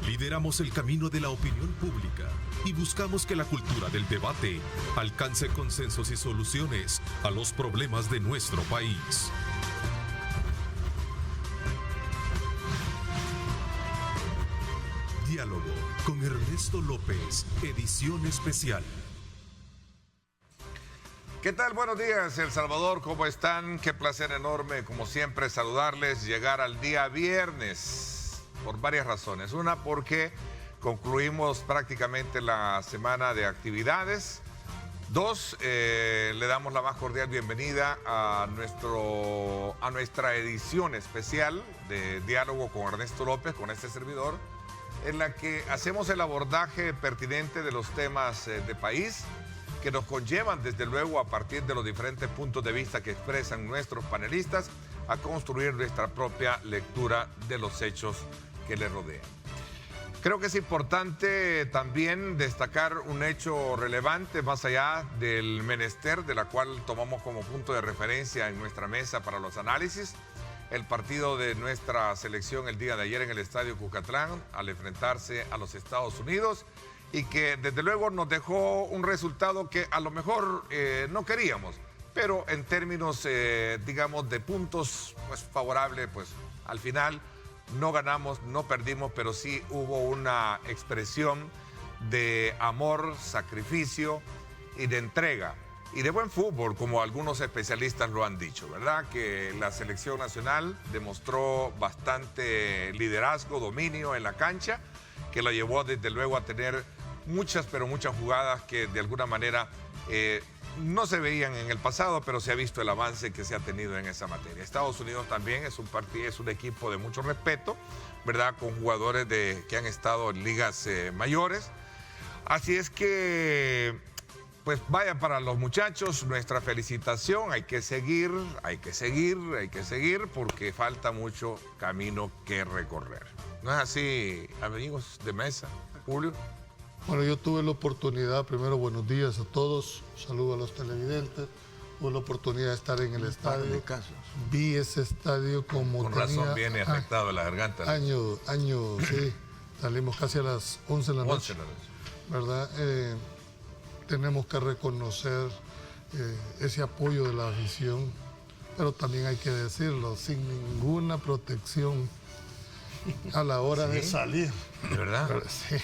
Lideramos el camino de la opinión pública y buscamos que la cultura del debate alcance consensos y soluciones a los problemas de nuestro país. Diálogo con Ernesto López, edición especial. ¿Qué tal? Buenos días, El Salvador, ¿cómo están? Qué placer enorme, como siempre, saludarles, llegar al día viernes, por varias razones. Una, porque concluimos prácticamente la semana de actividades. Dos, le damos la más cordial bienvenida a nuestra edición especial de Diálogo con Ernesto López, con este servidor, en la que hacemos el abordaje pertinente de los temas de país que nos conllevan, desde luego, a partir de los diferentes puntos de vista que expresan nuestros panelistas, a construir nuestra propia lectura de los hechos que les rodean. Creo que es importante también destacar un hecho relevante más allá del menester, de la cual tomamos como punto de referencia en nuestra mesa para los análisis, el partido de nuestra selección el día de ayer en el Estadio Cucatlán al enfrentarse a los Estados Unidos, y que desde luego nos dejó un resultado que a lo mejor no queríamos, pero en términos, digamos, de puntos pues, favorables, pues al final no ganamos, no perdimos, pero sí hubo una expresión de amor, sacrificio y de entrega y de buen fútbol, como algunos especialistas lo han dicho, ¿verdad? Que la selección nacional demostró bastante liderazgo, dominio en la cancha, que la llevó desde luego a tener muchas, pero muchas jugadas que de alguna manera no se veían en el pasado, pero se ha visto el avance que se ha tenido en esa materia. Estados Unidos también es un equipo de mucho respeto, ¿verdad? Con jugadores que han estado en ligas mayores. Así es que, pues vaya, para los muchachos, nuestra felicitación. Hay que seguir, porque falta mucho camino que recorrer. ¿No es así, amigos de mesa? Julio. Bueno, yo tuve la oportunidad, primero buenos días a todos, saludo a los televidentes, tuve la oportunidad de estar en el estadio, vi ese estadio como con razón viene afectado la garganta. Sí, salimos casi a las 11 de la noche, ¿verdad? Tenemos que reconocer ese apoyo de la afición, pero también hay que decirlo, sin ninguna protección a la hora de salir. ¿De verdad? Sí.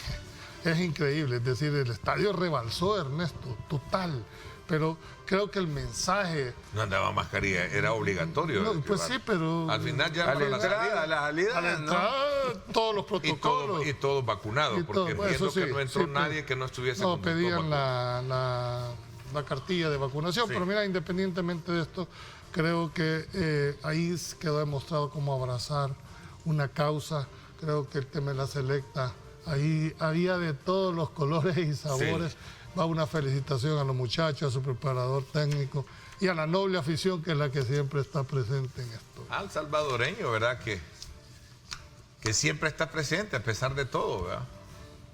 Es increíble, es decir, el estadio rebalsó, Ernesto, total, pero creo que el mensaje... No andaba mascarilla, era obligatorio. No, pues sí, pero... Al final ya a la entrada, todos los protocolos. Y todos vacunados, porque entiendo que no entró nadie que no estuviese... No, pedían la cartilla de vacunación, pero mira, independientemente de esto, creo que ahí quedó demostrado cómo abrazar una causa. Creo que el tema de la selecta... Ahí había de todos los colores y sabores. Sí. Va una felicitación a los muchachos, a su preparador técnico y a la noble afición que es la que siempre está presente en esto. Al salvadoreño, ¿verdad? Que siempre está presente a pesar de todo, ¿verdad?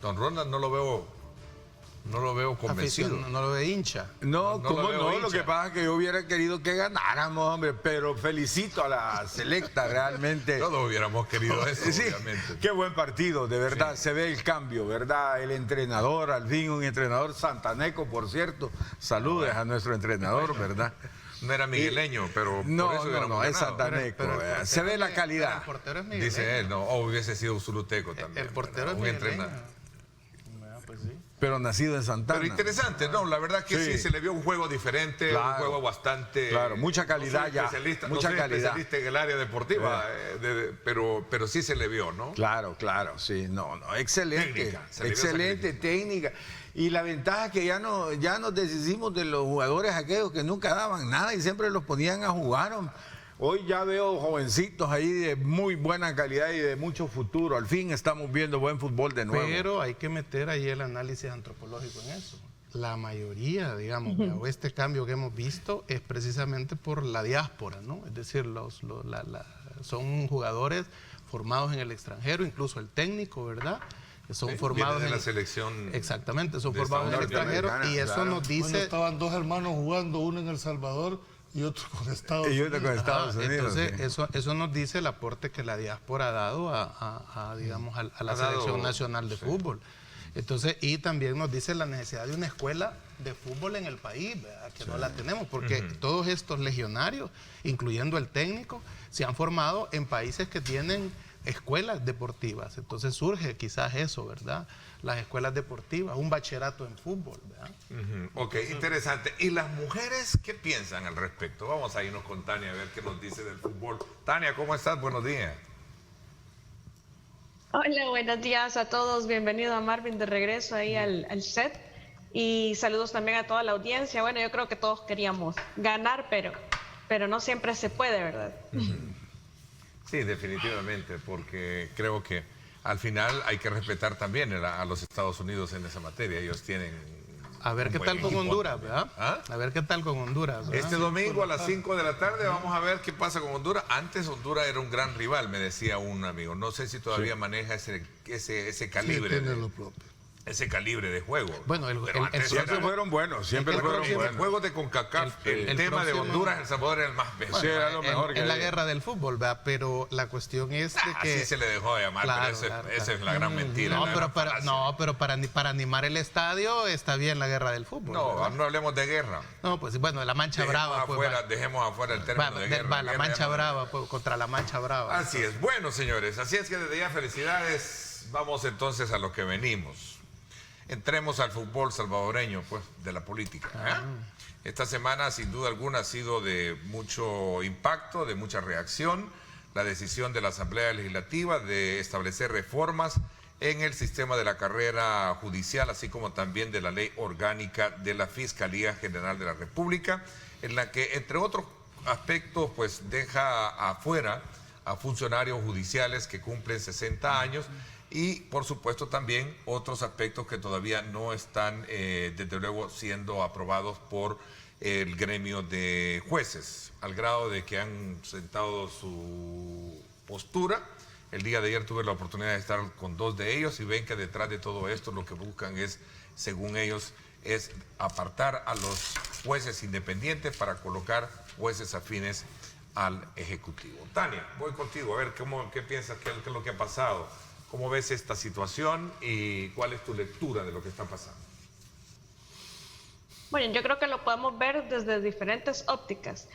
Don Ronald no lo veo convencido. No lo ve hincha. No, ¿cómo no? Lo que pasa es que yo hubiera querido que ganáramos, hombre, pero felicito a la selecta, realmente. Todos hubiéramos querido eso, sí, obviamente. Qué buen partido, de verdad, sí. Se ve el cambio, ¿verdad? El entrenador, al fin, un entrenador santaneco, por cierto. Saludes a nuestro entrenador, ¿verdad? No era migueleño, pero no, es santaneco. Se ve la calidad. El portero es migueleño. Dice él, ¿no? O hubiese sido usuluteco también. El portero es migueleño. Pues sí. Pero nacido en Santana. Pero interesante, ¿no? La verdad que sí se le vio un juego diferente, un juego bastante... Claro, mucha calidad mucha calidad. Especialista en el área deportiva, pero sí se le vio, ¿no? Claro, sí, excelente. Excelente técnica. Y la ventaja es que ya nos deshicimos de los jugadores aquellos que nunca daban nada y siempre los ponían a jugar. Hoy ya veo jovencitos ahí de muy buena calidad y de mucho futuro. Al fin estamos viendo buen fútbol de nuevo. Pero hay que meter ahí el análisis antropológico en eso. La mayoría, digamos, o este cambio que hemos visto es precisamente por la diáspora, ¿no? Es decir, son jugadores formados en el extranjero, incluso el técnico, ¿verdad? Que son formados en la selección. Exactamente, son formados en el extranjero y eso nos dice... Cuando estaban dos hermanos jugando, uno en El Salvador, y otro con Estados Y Unidos. otro con Estados Unidos. Entonces, sí. eso nos dice el aporte que la diáspora ha dado digamos, a la Ha dado, selección nacional de fútbol. Entonces, y también nos dice la necesidad de una escuela de fútbol en el país, ¿verdad? Que no la tenemos, porque todos estos legionarios, incluyendo el técnico, se han formado en países que tienen escuelas deportivas. Entonces surge quizás eso, ¿verdad? Las escuelas deportivas, un bachillerato en fútbol, ¿verdad? Ok, interesante. ¿Y las mujeres qué piensan al respecto? Vamos a irnos con Tania a ver qué nos dice del fútbol. Tania, ¿cómo estás? Buenos días. Hola, buenos días a todos. Bienvenido a Marvin de regreso ahí al set. Y saludos también a toda la audiencia. Bueno, yo creo que todos queríamos ganar, pero no siempre se puede, ¿verdad? Sí, definitivamente, porque creo que al final hay que respetar también a los Estados Unidos en esa materia. Ellos tienen... A ver un qué buen tal con equipo Honduras, también. ¿verdad? ¿Ah? A ver qué tal con Honduras, ¿verdad? Este domingo a las 5 de la tarde vamos a ver qué pasa con Honduras. Antes Honduras era un gran rival, me decía un amigo. No sé si todavía maneja ese calibre. Sí, tiene lo propio. Ese calibre de juego. Bueno, Pero antes Siempre era- fueron buenos, siempre el fueron próximo- buenos. Juegos de CONCACAF, el tema de próximo- Honduras, El Salvador era el más bestia. Sí, era lo mejor que en la había. guerra del fútbol, ¿verdad? Pero la cuestión es de que... Así se le dejó de llamar, Claro, pero esa claro, es la gran mentira. No, la pero gran falacia. para animar el estadio está bien la guerra del fútbol. No, ¿verdad? no hablemos de guerra. No, pues bueno, la Mancha Brava. Pues, Dejemos afuera el término de guerra. la Guerra Mancha ya no- Brava, pues, contra la Mancha Brava. Así es. Bueno, señores, así es que desde ya felicidades. Vamos entonces a lo que venimos. Entremos al fútbol salvadoreño, pues, de la política. Esta semana, sin duda alguna, ha sido de mucho impacto, de mucha reacción, la decisión de la Asamblea Legislativa de establecer reformas en el sistema de la carrera judicial, así como también de la ley orgánica de la Fiscalía General de la República, en la que, entre otros aspectos, pues, deja afuera a funcionarios judiciales que cumplen 60 años, y por supuesto también otros aspectos que todavía no están desde luego siendo aprobados por el gremio de jueces, al grado de que han sentado su postura. El día de ayer tuve la oportunidad de estar con dos de ellos y ven que detrás de todo esto lo que buscan es, según ellos, es apartar a los jueces independientes para colocar jueces afines al Ejecutivo. Tania, voy contigo, a ver qué piensas, qué es lo que ha pasado. ¿Cómo ves esta situación y cuál es tu lectura de lo que está pasando? Bueno, yo creo que lo podemos ver desde diferentes ópticas.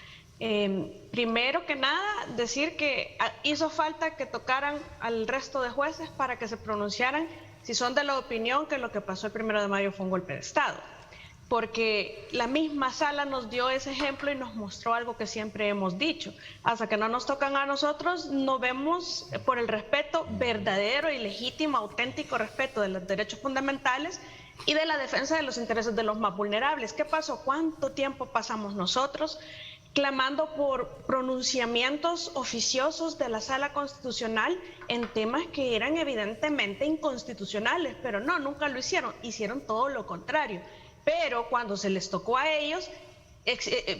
Primero que nada, decir que hizo falta que tocaran al resto de jueces para que se pronunciaran si son de la opinión que lo que pasó el 1 de mayo fue un golpe de Estado. Porque la misma sala nos dio ese ejemplo y nos mostró algo que siempre hemos dicho. Hasta que no nos tocan a nosotros, no vemos por el respeto verdadero y legítimo, auténtico respeto de los derechos fundamentales y de la defensa de los intereses de los más vulnerables. ¿Qué pasó? ¿Cuánto tiempo pasamos nosotros clamando por pronunciamientos oficiosos de la Sala Constitucional en temas que eran evidentemente inconstitucionales? Pero no, nunca lo hicieron. Hicieron todo lo contrario. Pero cuando se les tocó a ellos,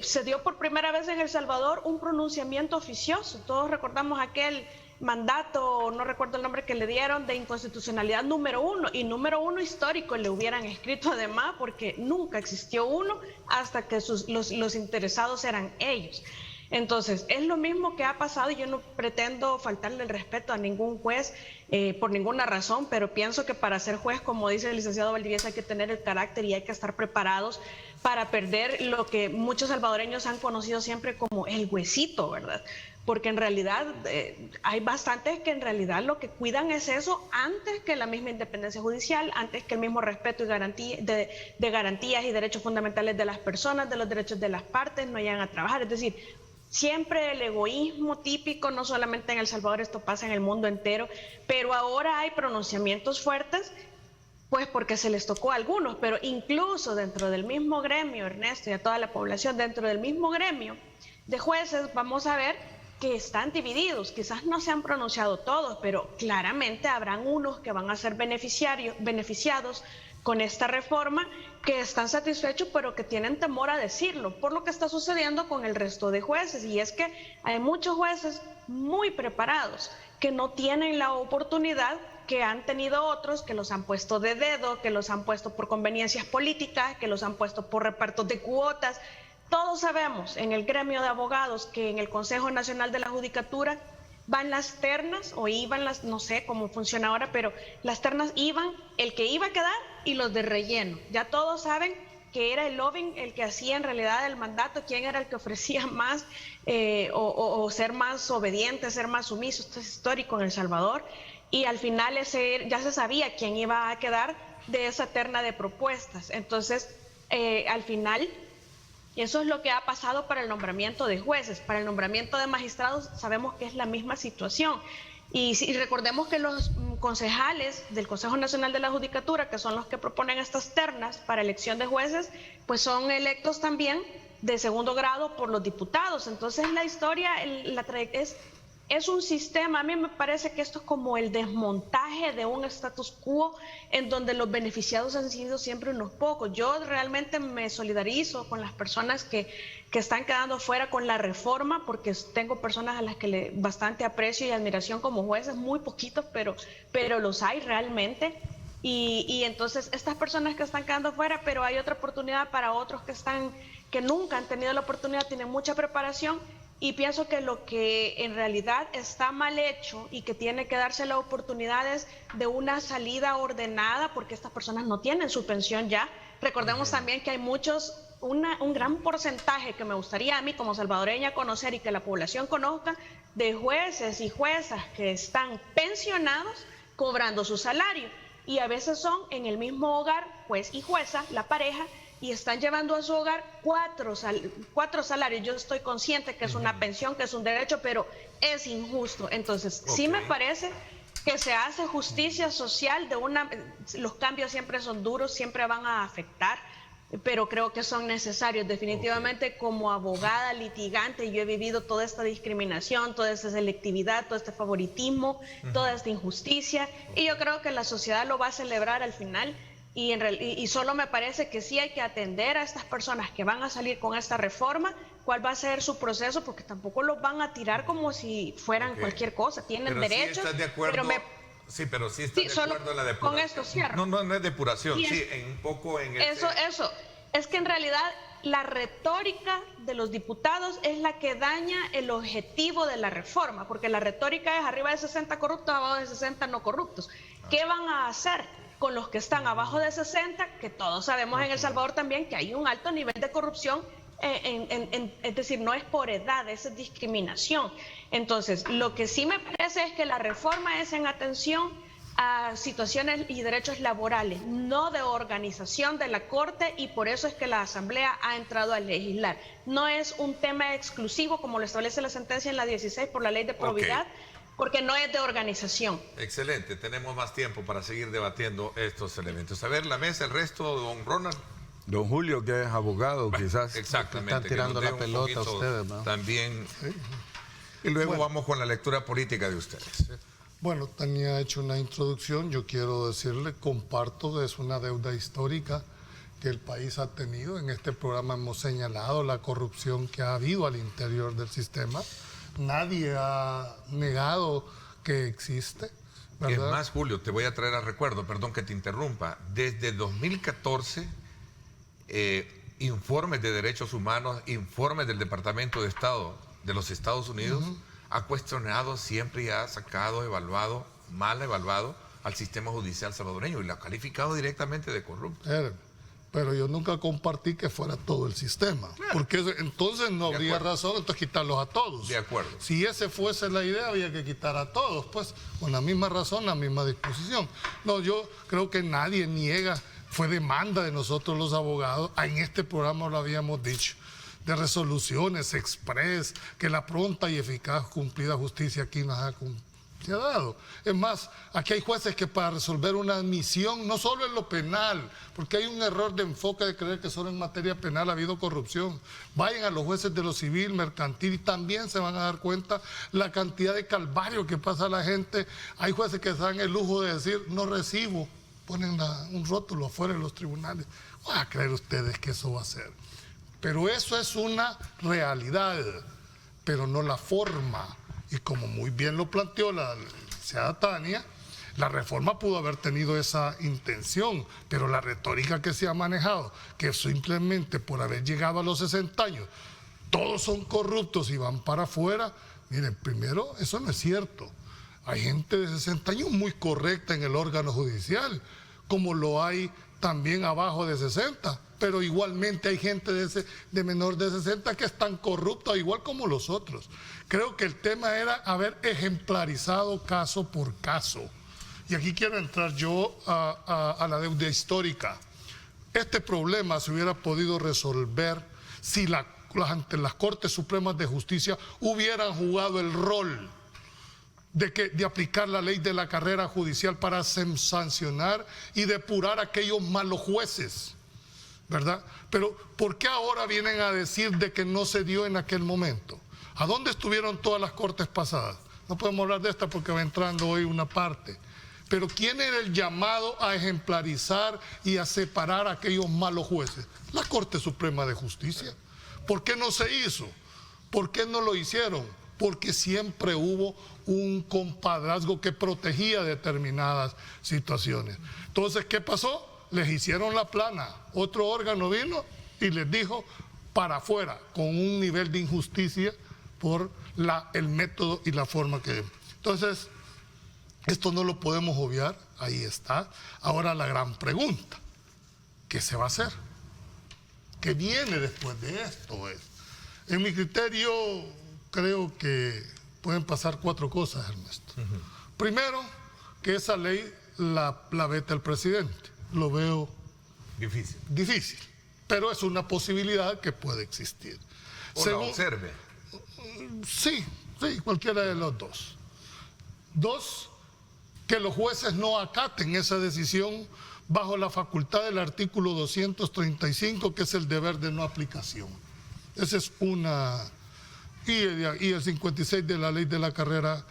se dio por primera vez en El Salvador un pronunciamiento oficioso. Todos recordamos aquel mandato, no recuerdo el nombre que le dieron, de inconstitucionalidad número 1, y número 1 histórico le hubieran escrito además, porque nunca existió uno hasta que los interesados eran ellos. Entonces, es lo mismo que ha pasado y yo no pretendo faltarle el respeto a ningún juez por ninguna razón, pero pienso que para ser juez, como dice el licenciado Valdivieso, hay que tener el carácter y hay que estar preparados para perder lo que muchos salvadoreños han conocido siempre como el huesito, ¿verdad? Porque en realidad hay bastantes que en realidad lo que cuidan es eso antes que la misma independencia judicial, antes que el mismo respeto y garantía, de garantías y derechos fundamentales de las personas, de los derechos de las partes, no llegan a trabajar. Es decir, siempre el egoísmo típico, no solamente en El Salvador, esto pasa en el mundo entero, pero ahora hay pronunciamientos fuertes, pues porque se les tocó a algunos, pero incluso dentro del mismo gremio, Ernesto, y a toda la población, dentro del mismo gremio de jueces, vamos a ver que están divididos. Quizás no se han pronunciado todos, pero claramente habrán unos que van a ser beneficiados con esta reforma, que están satisfechos pero que tienen temor a decirlo por lo que está sucediendo con el resto de jueces, y es que hay muchos jueces muy preparados que no tienen la oportunidad que han tenido otros, que los han puesto de dedo, que los han puesto por conveniencias políticas, que los han puesto por repartos de cuotas, Todos sabemos en el gremio de abogados que en el Consejo Nacional de la Judicatura van las ternas, o iban las, no sé cómo funciona ahora, pero las ternas iban, el que iba a quedar y los de relleno. Ya todos saben que era el lobbying el que hacía en realidad el mandato, quién era el que ofrecía más o ser más obediente, ser más sumiso. Esto es histórico en El Salvador. Y al final ya se sabía quién iba a quedar de esa terna de propuestas. Entonces, al final, eso es lo que ha pasado para el nombramiento de jueces. Para el nombramiento de magistrados sabemos que es la misma situación. Y recordemos que los concejales del Consejo Nacional de la Judicatura, que son los que proponen estas ternas para elección de jueces, pues son electos también de segundo grado por los diputados. Entonces la historia es un sistema. A mí me parece que esto es como el desmontaje de un status quo en donde los beneficiados han sido siempre unos pocos. Yo realmente me solidarizo con las personas que están quedando fuera con la reforma, porque tengo personas a las que bastante aprecio y admiración como jueces, muy poquitos, pero los hay realmente. Y entonces estas personas que están quedando fuera, pero hay otra oportunidad para otros que nunca han tenido la oportunidad, tienen mucha preparación. Y pienso que lo que en realidad está mal hecho y que tiene que darse la oportunidad es de una salida ordenada, porque estas personas no tienen su pensión ya. Recordemos también que hay un gran porcentaje que me gustaría a mí como salvadoreña conocer y que la población conozca, de jueces y juezas que están pensionados cobrando su salario. Y a veces son en el mismo hogar, juez y jueza, la pareja, y están llevando a su hogar cuatro salarios. Yo estoy consciente que es una pensión, que es un derecho, pero es injusto. Entonces, sí me parece que se hace justicia social los cambios siempre son duros, siempre van a afectar, pero creo que son necesarios. Definitivamente, como abogada litigante, yo he vivido toda esta discriminación, toda esta selectividad, todo este favoritismo, toda esta injusticia, y yo creo que la sociedad lo va a celebrar al final. Y solo me parece que sí hay que atender a estas personas que van a salir con esta reforma, cuál va a ser su proceso, porque tampoco los van a tirar como si fueran cualquier cosa. Tienen derechos. Sí estás de acuerdo, pero sí estás de acuerdo en la depuración. Con esto cierro. No es depuración, un poco en el... Eso. Es que en realidad la retórica de los diputados es la que daña el objetivo de la reforma, porque la retórica es arriba de 60 corruptos, abajo de 60 no corruptos. ¿Qué van a hacer con los que están abajo de 60, que todos sabemos en El Salvador también que hay un alto nivel de corrupción, es decir, no es por edad, es discriminación? Entonces, lo que sí me parece es que la reforma es en atención a situaciones y derechos laborales, no de organización de la Corte, y por eso es que la Asamblea ha entrado a legislar. No es un tema exclusivo, como lo establece la sentencia en la 16 por la ley de probidad, porque no es de organización. Excelente, tenemos más tiempo para seguir debatiendo estos elementos. A ver, la mesa, el resto, don Ronald. Don Julio, que es abogado, quizás. Exactamente. Están tirando la pelota a ustedes, ¿no? También. Y luego vamos con la lectura política de ustedes. Bueno, Tania ha hecho una introducción. Yo quiero decirle, comparto, es una deuda histórica que el país ha tenido. En este programa hemos señalado la corrupción que ha habido al interior del sistema. Nadie ha negado que existe, ¿verdad? Es más, Julio, te voy a traer a recuerdo, perdón que te interrumpa, desde 2014, informes de derechos humanos, informes del Departamento de Estado de los Estados Unidos, ha cuestionado siempre y ha sacado, mal evaluado al sistema judicial salvadoreño y lo ha calificado directamente de corrupto. Pero yo nunca compartí que fuera todo el sistema, porque entonces no habría razón entonces quitarlos a todos. De acuerdo. Si ese fuese la idea, había que quitar a todos, pues con la misma razón, la misma disposición. No, yo creo que nadie niega, fue demanda de nosotros los abogados, en este programa lo habíamos dicho, de resoluciones express, que la pronta y eficaz cumplida justicia aquí nos se ha dado. Es más, aquí hay jueces que para resolver una admisión, no solo en lo penal, porque hay un error de enfoque de creer que solo en materia penal ha habido corrupción. Vayan a los jueces de lo civil, mercantil, y también se van a dar cuenta la cantidad de calvario que pasa a la gente. Hay jueces que se dan el lujo de decir, no recibo, ponen un rótulo afuera de los tribunales. ¿Van a creer ustedes que eso va a ser? Pero eso es una realidad, pero no la forma. Y como muy bien lo planteó la licenciada Tania, La reforma pudo haber tenido esa intención, pero la retórica que se ha manejado, que simplemente por haber llegado a los 60 años, todos son corruptos y van para afuera. Miren, primero, eso no es cierto. Hay gente de 60 años muy correcta en el órgano judicial, como lo hay también abajo de 60, pero igualmente hay gente de menor de 60 que están corruptos, igual como los otros. Creo que el tema era haber ejemplarizado caso por caso. Y aquí quiero entrar yo a la deuda histórica. Este problema se hubiera podido resolver si ante las Cortes Supremas de Justicia hubieran jugado el rol de aplicar la ley de la carrera judicial para sancionar y depurar a aquellos malos jueces, ¿verdad? Pero ¿por qué ahora vienen a decir de que no se dio en aquel momento? ¿A dónde estuvieron todas las cortes pasadas? No podemos hablar de esta porque va entrando hoy una parte. Pero ¿quién era el llamado a ejemplarizar y a separar a aquellos malos jueces? La Corte Suprema de Justicia. ¿Por qué no se hizo? ¿Por qué no lo hicieron? Porque siempre hubo un compadrazgo que protegía determinadas situaciones. Entonces, ¿qué pasó? Les hicieron la plana. Otro órgano vino y les dijo para afuera, con un nivel de injusticia por el método y la forma que... Entonces, esto no lo podemos obviar, ahí está. Ahora la gran pregunta, ¿qué se va a hacer? ¿Qué viene después de esto? En mi criterio, creo que pueden pasar 4 cosas, Ernesto. Primero, que esa ley la veta el presidente. Lo veo difícil, pero es una posibilidad que puede existir. O la observe. Sí, cualquiera de los dos. 2, que los jueces no acaten esa decisión bajo la facultad del artículo 235, que es el deber de no aplicación. Esa es una... Y el 56 de la ley de la carrera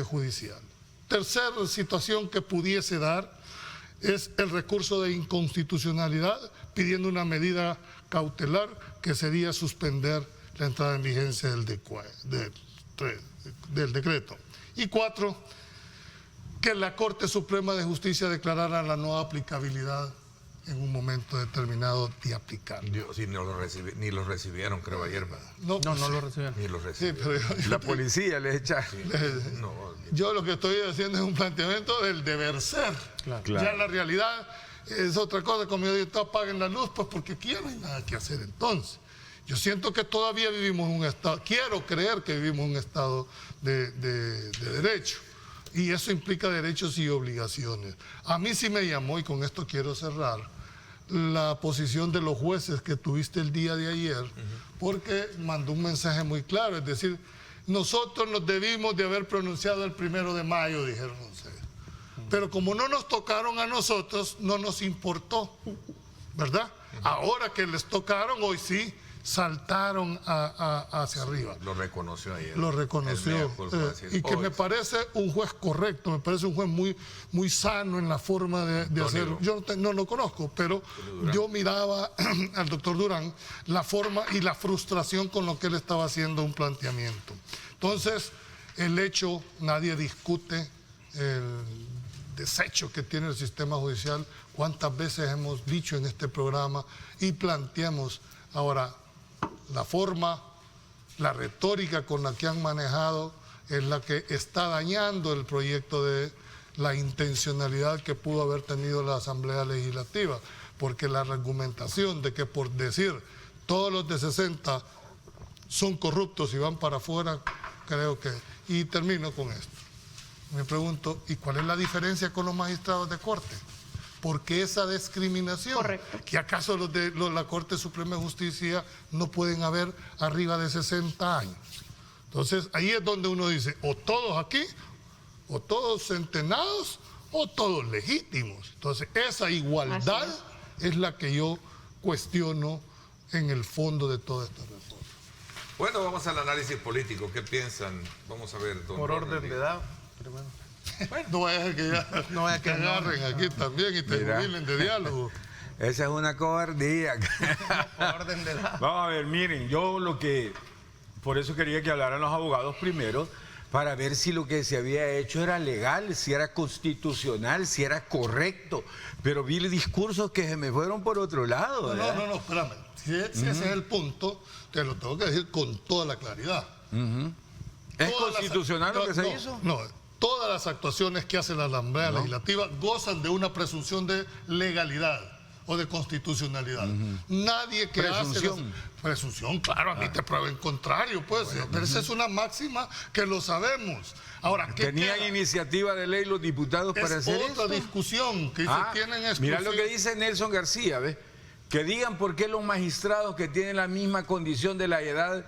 judicial. Tercera situación que pudiese dar es el recurso de inconstitucionalidad pidiendo una medida cautelar que sería suspender la entrada en vigencia del decreto. Y 4, que la Corte Suprema de Justicia declarara la no aplicabilidad en un momento determinado de aplicar. Sí, ni los recibieron, creo, ayer. No lo recibieron. Ni los recibieron. Sí, pero La policía les echa. Sí. No, yo lo que estoy haciendo es un planteamiento del deber ser. Claro. Ya la realidad es otra cosa, como yo digo, apaguen la luz, pues porque aquí no hay nada que hacer entonces. Yo siento que todavía vivimos en un estado, quiero creer que vivimos en un estado de derecho. Y eso implica derechos y obligaciones. A mí sí me llamó, y con esto quiero cerrar, la posición de los jueces que tuviste el día de ayer, porque mandó un mensaje muy claro, es decir, nosotros nos debimos de haber pronunciado el 1 de mayo, dijeron ustedes. Pero como no nos tocaron a nosotros, no nos importó, ¿verdad? Ahora que les tocaron, hoy sí, saltaron hacia arriba. lo reconoció ayer. Lo reconoció. Y que me parece un juez correcto, me parece un juez muy sano en la forma de hacerlo. Yo no lo conozco, pero yo miraba al doctor Durán la forma y la frustración con lo que él estaba haciendo un planteamiento. Entonces, el hecho, nadie discute el desecho que tiene el sistema judicial. ¿Cuántas veces hemos dicho en este programa y planteamos ahora? La forma, la retórica con la que han manejado es la que está dañando el proyecto de la intencionalidad que pudo haber tenido la Asamblea Legislativa, porque la argumentación de que por decir todos los de 60 son corruptos y van para afuera, creo que... Y termino con esto. Me pregunto, ¿y cuál es la diferencia con los magistrados de corte? ¿Por qué esa discriminación? Correcto. ¿Que acaso los de la Corte Suprema de Justicia no pueden haber arriba de 60 años? Entonces, ahí es donde uno dice, o todos aquí, o todos centenados, o todos legítimos. Entonces, esa igualdad es la que yo cuestiono en el fondo de toda esta reforma. Bueno, vamos al análisis político. ¿Qué piensan? Vamos a ver. Por orden de edad, primero. Bueno, no vaya que agarren aquí también y te jubilen de diálogo. Esa es una cobardía. Por orden de edad. Vamos a ver, miren, yo por eso quería que hablaran los abogados primero, para ver si lo que se había hecho era legal, si era constitucional, si era correcto. Pero vi discursos que se me fueron por otro lado. No, espérame. Si ese es el punto, te lo tengo que decir con toda la claridad. ¿Es constitucional lo que se hizo? No, todas las actuaciones que hace la Asamblea Legislativa gozan de una presunción de legalidad o de constitucionalidad. Nadie que hace... Presunción, claro, a mí te prueba el contrario, pues. Pero esa es una máxima que lo sabemos. Ahora, ¿qué ¿tenían iniciativa de ley los diputados para hacer esto? Es otra discusión que tienen mira lo que dice Nelson García, ¿ves? Que digan por qué los magistrados que tienen la misma condición de la edad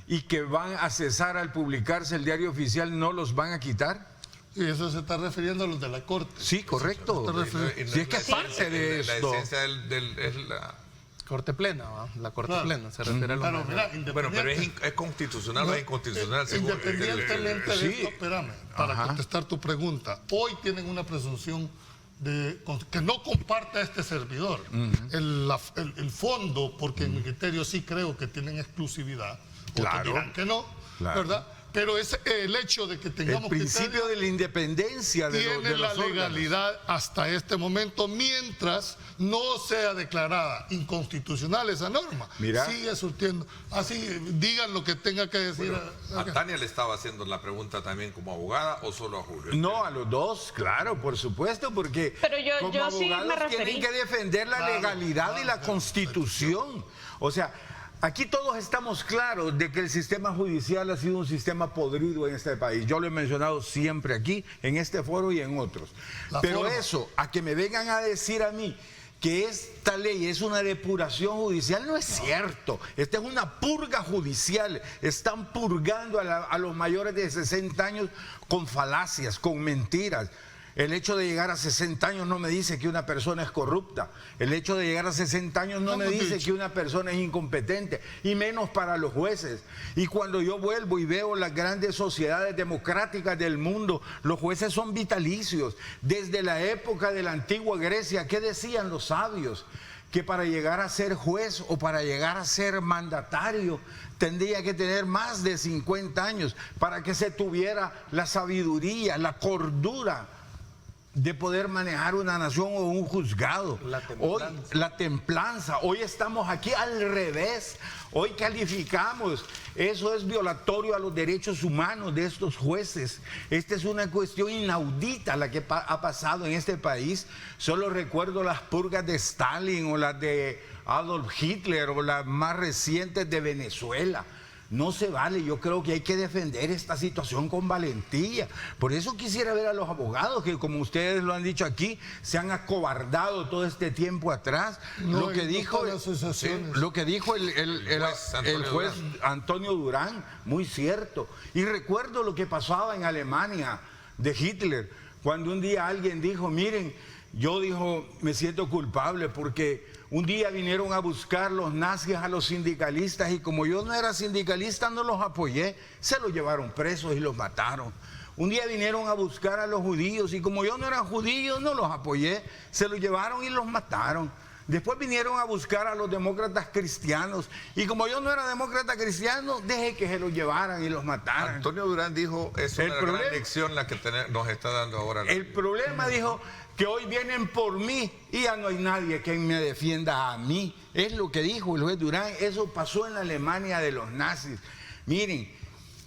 y que van a cesar al publicarse el diario oficial no los van a quitar. Y eso se está refiriendo a los de la Corte. Sí, correcto. Si es que es parte de esto. La esencia es la... Corte plena, ¿va? La Corte plena, se refiere a los... Bueno, pero ¿es constitucional o es inconstitucional? Independientemente de esto, espérame, para contestar tu pregunta. Hoy tienen una presunción que no comparte a este servidor. El fondo, porque en mi criterio sí creo que tienen exclusividad. Otros dirán que no, ¿verdad? Pero es el hecho de que tengamos... El principio de la independencia de los tiene la legalidad hasta este momento, mientras no sea declarada inconstitucional esa norma. Mira. Sigue surtiendo. Así, digan lo que tenga que decir. ¿A Tania le estaba haciendo la pregunta también como abogada o solo a Julio? No, a los dos, claro, por supuesto, porque pero yo como sí me abogados referí. tienen que defender la legalidad y la Constitución. O sea, aquí todos estamos claros de que el sistema judicial ha sido un sistema podrido en este país. Yo lo he mencionado siempre aquí, en este foro y en otros. Pero eso, a que me vengan a decir a mí que esta ley es una depuración judicial, no es cierto. Esta es una purga judicial. Están purgando a los mayores de 60 años con falacias, con mentiras. El hecho de llegar a 60 años no me dice que una persona es corrupta. El hecho de llegar a 60 años no me dice que una persona es incompetente, y menos para los jueces. Y cuando yo vuelvo y veo las grandes sociedades democráticas del mundo, los jueces son vitalicios. Desde la época de la antigua Grecia, ¿qué decían los sabios? Que para llegar a ser juez o para llegar a ser mandatario tendría que tener más de 50 años para que se tuviera la sabiduría, la cordura de poder manejar una nación o un juzgado. Hoy, la templanza. Hoy estamos aquí al revés. Hoy calificamos. Eso es violatorio a los derechos humanos de estos jueces. Esta es una cuestión inaudita la que ha pasado en este país. Solo recuerdo las purgas de Stalin o las de Adolf Hitler o las más recientes de Venezuela. No se vale, yo creo que hay que defender esta situación con valentía. Por eso quisiera ver a los abogados que, como ustedes lo han dicho aquí, se han acobardado todo este tiempo atrás. Lo que dijo el juez Antonio Durán, muy cierto. Y recuerdo lo que pasaba en Alemania de Hitler, cuando un día alguien dijo, miren, yo me siento culpable porque un día vinieron a buscar los nazis a los sindicalistas y como yo no era sindicalista no los apoyé, se los llevaron presos y los mataron. Un día vinieron a buscar a los judíos y como yo no era judío no los apoyé, se los llevaron y los mataron. Después vinieron a buscar a los demócratas cristianos y como yo no era demócrata cristiano, dejé que se los llevaran y los mataran. Antonio Durán dijo, es una gran lección la que nos está dando ahora. El problema, dijo, que hoy vienen por mí y ya no hay nadie que me defienda a mí. Es lo que dijo el juez Durán. Eso pasó en la Alemania de los nazis. Miren,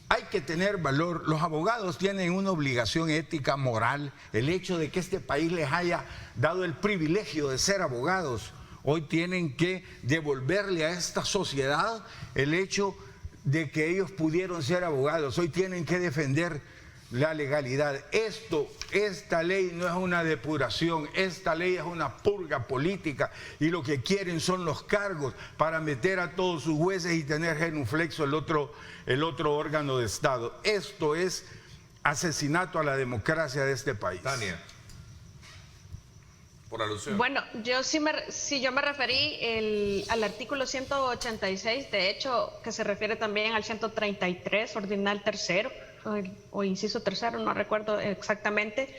hay que tener valor. Los abogados tienen una obligación ética, moral. El hecho de que este país les haya dado el privilegio de ser abogados, hoy tienen que devolverle a esta sociedad el hecho de que ellos pudieron ser abogados. Hoy tienen que defender la legalidad. Esta ley no es una depuración, esta ley es una purga política y lo que quieren son los cargos para meter a todos sus jueces y tener genuflexo el otro órgano de Estado. Esto es asesinato a la democracia de este país. Tania, por alusión. Bueno, yo me referí al artículo 186, de hecho, que se refiere también al 133, ordinal tercero, o inciso tercero, no recuerdo exactamente,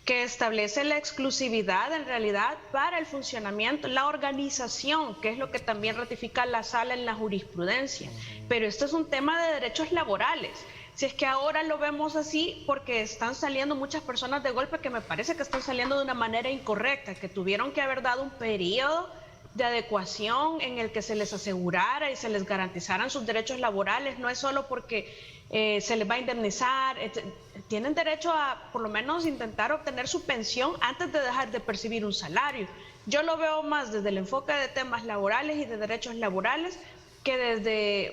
que establece la exclusividad en realidad para el funcionamiento, la organización, que es lo que también ratifica la sala en la jurisprudencia. Pero esto es un tema de derechos laborales. Si es que ahora lo vemos así porque están saliendo muchas personas de golpe que me parece que están saliendo de una manera incorrecta, que tuvieron que haber dado un periodo de adecuación en el que se les asegurara y se les garantizaran sus derechos laborales. No es solo porque se les va a indemnizar, tienen derecho a por lo menos intentar obtener su pensión antes de dejar de percibir un salario. Yo lo veo más desde el enfoque de temas laborales y de derechos laborales que desde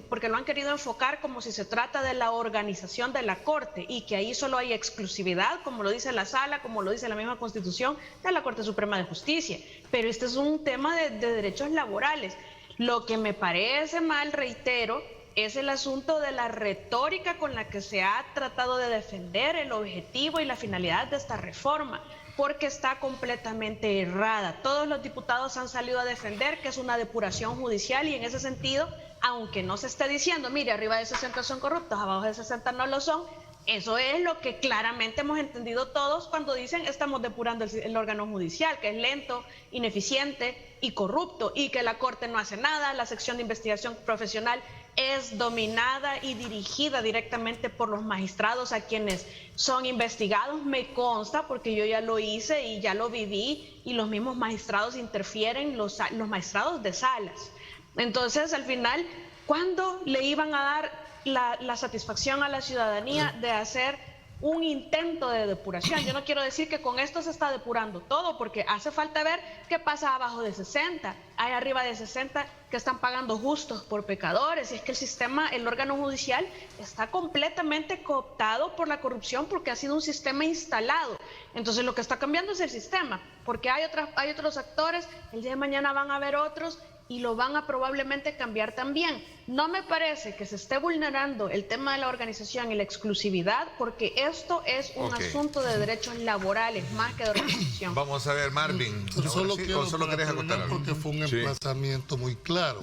porque lo han querido enfocar como si se trata de la organización de la Corte y que ahí solo hay exclusividad, como lo dice la Sala, como lo dice la misma Constitución, de la Corte Suprema de Justicia. Pero este es un tema de derechos laborales. Lo que me parece mal, reitero, es el asunto de la retórica con la que se ha tratado de defender el objetivo y la finalidad de esta reforma, porque está completamente errada. Todos los diputados han salido a defender que es una depuración judicial y en ese sentido, aunque no se esté diciendo, mire, arriba de 60 son corruptos, abajo de 60 no lo son, eso es lo que claramente hemos entendido todos cuando dicen estamos depurando el órgano judicial, que es lento, ineficiente y corrupto, y que la Corte no hace nada, la sección de investigación profesional es dominada y dirigida directamente por los magistrados a quienes son investigados. Me consta porque yo ya lo hice y ya lo viví, y los mismos magistrados interfieren, los magistrados de salas. Entonces, al final, ¿cuándo le iban a dar la satisfacción a la ciudadanía de hacer un intento de depuración? Yo no quiero decir que con esto se está depurando todo, porque hace falta ver qué pasa abajo de 60. Hay arriba de 60 que están pagando justos por pecadores, y es que el sistema, el órgano judicial, está completamente cooptado por la corrupción porque ha sido un sistema instalado. Entonces lo que está cambiando es el sistema, porque hay otros actores, el día de mañana van a haber otros, y lo van a probablemente cambiar también. No me parece que se esté vulnerando el tema de la organización y la exclusividad, porque esto es un asunto de derechos laborales más que de organización. Vamos a ver, Marvin. Solo quiero querés acotar algo. porque fue un emplazamiento muy claro.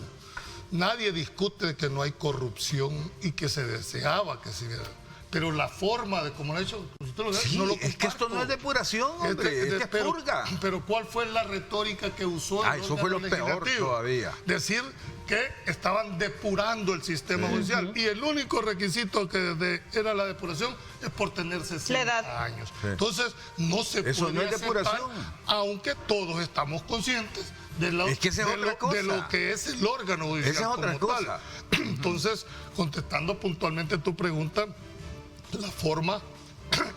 Nadie discute que no hay corrupción y que se deseaba que se viera. Pero la forma de cómo lo ha hecho, usted lo sí, no lo es que esto no es depuración, hombre, es purga. Pero ¿cuál fue la retórica que usó? Eso fue lo peor todavía. Decir que estaban depurando el sistema judicial, y el único requisito que era la depuración es por tener 60 años. Sí. Entonces, no se puede no es depuración, aunque todos estamos conscientes de lo que es el órgano judicial. Esa es otra cosa. Entonces, contestando puntualmente tu pregunta, la forma,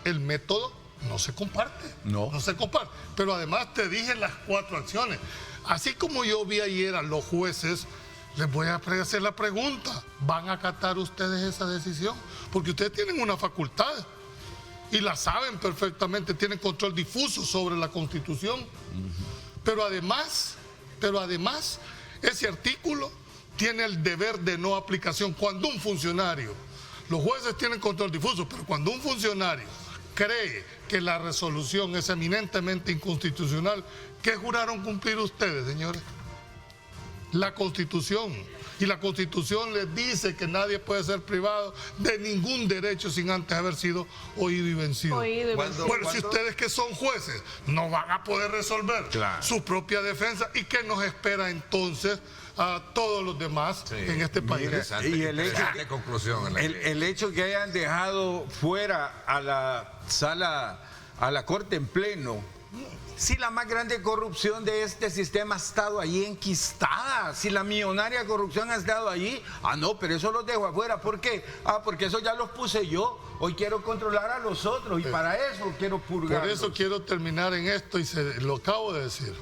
el método no se comparte. No se comparte. Pero además te dije las 4 acciones. Así como yo vi ayer a los jueces, les voy a hacer la pregunta: ¿van a acatar ustedes esa decisión? Porque ustedes tienen una facultad y la saben perfectamente, tienen control difuso sobre la Constitución. Pero además, ese artículo tiene el deber de no aplicación cuando un funcionario. Los jueces tienen control difuso, pero cuando un funcionario cree que la resolución es eminentemente inconstitucional, ¿qué juraron cumplir ustedes, señores? La Constitución. Y la Constitución les dice que nadie puede ser privado de ningún derecho sin antes haber sido oído y vencido. Bueno, si ustedes que son jueces no van a poder resolver su propia defensa, ¿y qué nos espera entonces a todos los demás en este país? Y el hecho que hayan dejado fuera a la sala, a la Corte en pleno, si la más grande corrupción de este sistema ha estado allí enquistada, si la millonaria corrupción ha estado allí, no, pero eso los dejo afuera. ¿Por qué? Porque eso ya los puse yo. Hoy quiero controlar a los otros y para eso quiero purgar. Por eso quiero terminar en esto, y lo acabo de decir.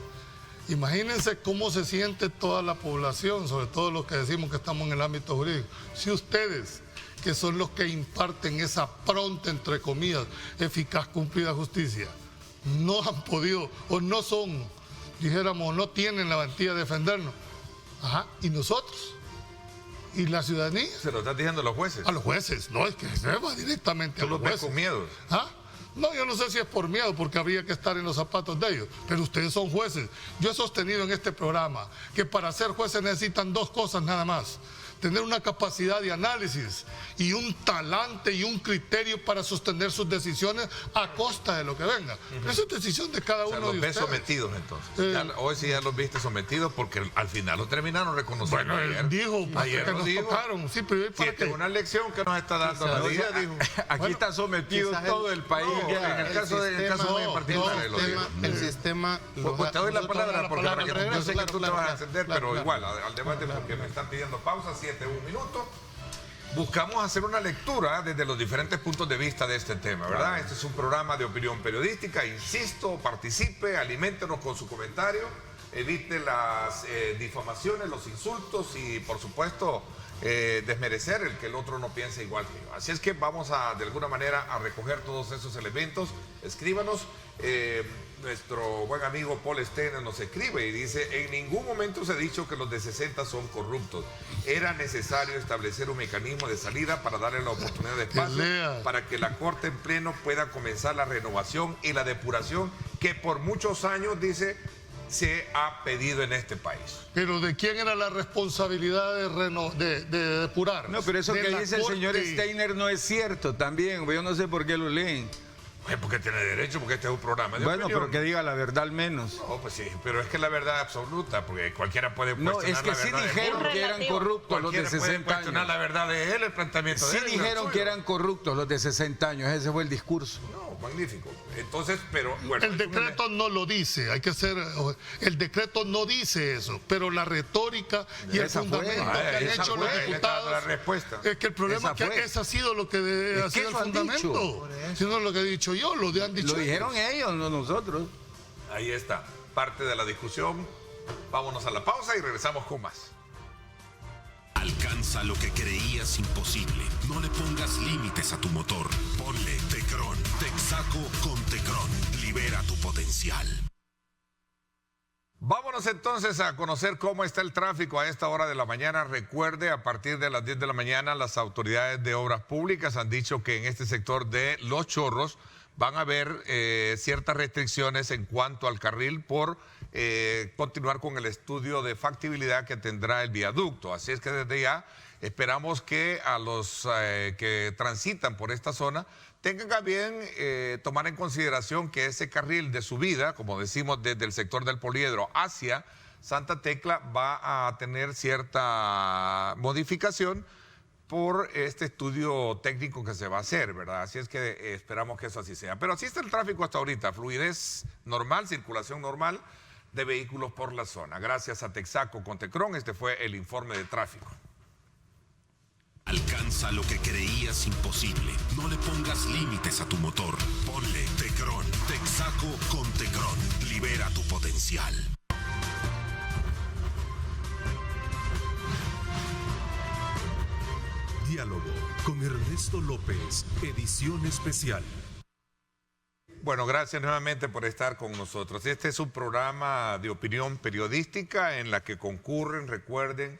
Imagínense cómo se siente toda la población, sobre todo los que decimos que estamos en el ámbito jurídico. Si ustedes, que son los que imparten esa pronta, entre comillas, eficaz, cumplida justicia, no han podido, o no son, dijéramos, no tienen la valentía de defendernos, ¿y nosotros? ¿Y la ciudadanía? ¿Se lo están diciendo a los jueces? A los jueces, no, es que se va directamente a los jueces. ¿Tú los ves con miedo? No, yo no sé si es por miedo, porque habría que estar en los zapatos de ellos, pero ustedes son jueces. Yo he sostenido en este programa que para ser jueces necesitan 2 cosas nada más: tener una capacidad de análisis y un talante y un criterio para sostener sus decisiones a costa de lo que venga. Esa es decisión de cada uno de ustedes. Los ves sometidos entonces. Hoy sí ya los viste sometidos porque al final lo terminaron reconociendo. Bueno, él dijo ayer que lo nos dijo. tocaron. Sí, pero Sí, esta es una lección que nos está dando la vida, dijo. Aquí está sometido todo el país. No, en el caso de en particular, lo digo. El sistema... Pues te doy la palabra porque yo sé que tú te vas a encender, pero claro. igual, al debate porque me están pidiendo pausa, 7, 1 minuto. Buscamos hacer una lectura desde los diferentes puntos de vista de este tema, ¿verdad? Este es un programa de opinión periodística, insisto, participe, aliméntenos con su comentario, evite las difamaciones, los insultos y, por supuesto, desmerecer el que el otro no piense igual que yo. Así es que vamos a, de alguna manera, a recoger todos esos elementos. Escríbanos. Nuestro buen amigo Paul Steiner nos escribe y dice: en ningún momento se ha dicho que los de 60 son corruptos. Era necesario establecer un mecanismo de salida para darle la oportunidad de espacio para que la Corte en pleno pueda comenzar la renovación y la depuración que por muchos años, dice, se ha pedido en este país. Pero ¿de quién era la responsabilidad de depurar? No, pero eso de que la dice el señor Corte. Steiner no es cierto también. Yo no sé por qué lo leen. Porque tiene derecho, porque este es un programa de Bueno, opinión. pero que diga la verdad al menos. No, pues sí, pero es que la verdad es absoluta, porque cualquiera puede cuestionar No, es que la sí verdad de dijeron uno. que eran corruptos los de Cualquiera puede 60 cuestionar años. la verdad de él, el planteamiento de Sí él. y el dijeron suyo. que eran corruptos los de 60 años. Ese fue el discurso. No, magnífico. Entonces, pero bueno. El decreto no lo dice, hay que ser, el decreto no dice eso, pero la retórica y el Esa fue. fundamento que han Esa hecho fue, los él está diputados. dando la respuesta. Es que el problema Esa es que fue. ese ha sido lo que Es ha que sido el eso han fundamento. dicho. Si no es lo que he dicho yo, lo han dicho Lo dijeron ellos. ellos, no nosotros. Ahí está, parte de la discusión. Vámonos a la pausa y regresamos con más. Alcanza lo que creías imposible. No le pongas límites a tu motor. Ponle Tecron. Texaco con Tecron. Libera tu potencial. Vámonos entonces a conocer cómo está el tráfico a esta hora de la mañana. Recuerde, a partir de las 10 de la mañana, las autoridades de obras públicas han dicho que en este sector de Los Chorros van a haber ciertas restricciones en cuanto al carril por continuar con el estudio de factibilidad que tendrá el viaducto. Así es que desde ya esperamos que a los que transitan por esta zona tengan a bien tomar en consideración que ese carril de subida, como decimos, desde el sector del Poliedro hacia Santa Tecla, va a tener cierta modificación por este estudio técnico que se va a hacer, ¿verdad? Así es que esperamos que eso así sea. Pero así está el tráfico hasta ahorita, fluidez normal, circulación normal de vehículos por la zona. Gracias a Texaco con Tecron, este fue el informe de tráfico. Alcanza lo que creías imposible. No le pongas límites a tu motor. Ponle Tecron. Texaco con Tecron. Libera tu potencial. Diálogo con Ernesto López, edición especial. Bueno, gracias nuevamente por estar con nosotros. Este es un programa de opinión periodística en la que concurren, recuerden,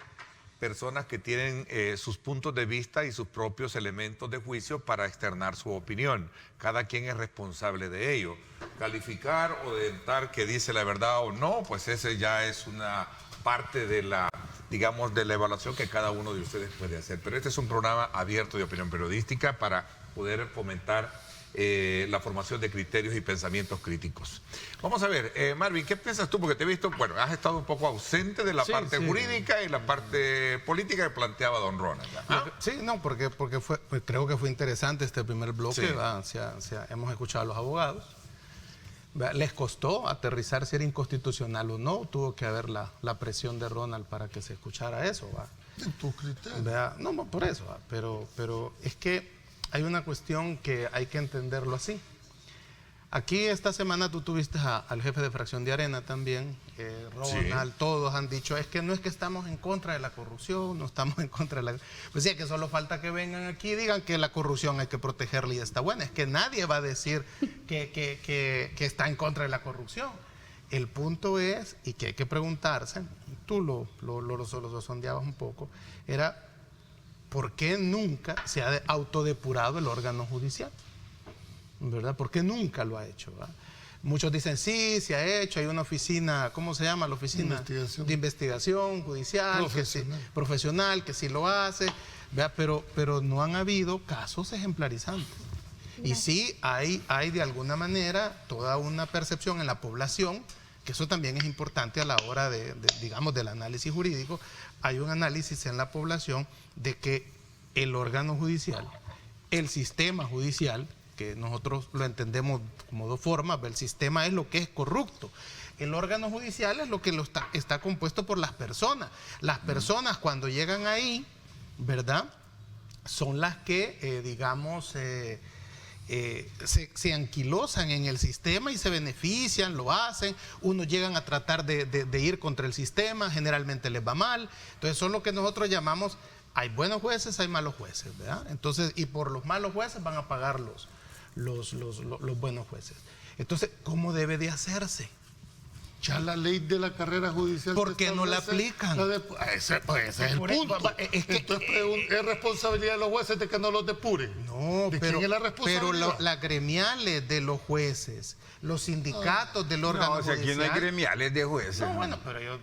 personas que tienen sus puntos de vista y sus propios elementos de juicio para externar su opinión. Cada quien es responsable de ello. Calificar o dentar que dice la verdad o no, pues ese ya es una parte de la, digamos, de la evaluación que cada uno de ustedes puede hacer. Pero este es un programa abierto de opinión periodística para poder fomentar la formación de criterios y pensamientos críticos. Vamos a ver, Marvin, ¿qué piensas tú? Porque te he visto, bueno, has estado un poco ausente de la parte jurídica y la parte política que planteaba don Ronald. ¿Ah? Sí, no, porque fue, pues, creo que fue interesante este primer bloque. Sí. Hemos escuchado a los abogados. Les costó aterrizar si era inconstitucional o no. Tuvo que haber la presión de Ronald para que se escuchara eso. En tu criterio. No, por eso. Pero es que hay una cuestión que hay que entenderlo así. Aquí esta semana tú tuviste al jefe de fracción de Arena también, Ronald, todos han dicho, es que no es que estamos en contra de la corrupción, no estamos en contra de la... Pues sí, es que solo falta que vengan aquí y digan que la corrupción hay que protegerla y está buena. Es que nadie va a decir que está en contra de la corrupción. El punto es, y que hay que preguntarse, tú lo sondeabas un poco, era ¿por qué nunca se ha autodepurado el órgano judicial? ¿Verdad? ¿Por qué nunca lo ha hecho? ¿Verdad? Muchos dicen, sí, se ha hecho, hay una oficina, ¿cómo se llama? La oficina de investigación judicial, profesional, que sí lo hace, ¿verdad? Pero no han habido casos ejemplarizantes. Y sí hay de alguna manera toda una percepción en la población, que eso también es importante a la hora digamos, del análisis jurídico. Hay un análisis en la población de que el órgano judicial, el sistema judicial, que nosotros lo entendemos como dos formas, el sistema es lo que es corrupto. El órgano judicial es lo que está compuesto por las personas. Las personas cuando llegan ahí, ¿verdad?, son las que, digamos, se anquilosan en el sistema y se benefician, lo hacen. Unos llegan a tratar de ir contra el sistema, generalmente les va mal. Entonces son lo que nosotros llamamos, hay buenos jueces, hay malos jueces, ¿verdad? Entonces, y por los malos jueces van a pagar los buenos jueces. Entonces, ¿cómo debe de hacerse? Ya la ley de la carrera judicial. ¿Por qué no la aplican? Ese es el punto. Entonces, es responsabilidad de los jueces de que no los depuren. No, ¿Quién es la responsabilidad? pero las gremiales de los jueces, los sindicatos del órgano judicial. Aquí no hay gremiales de jueces. No, bueno, pero ellos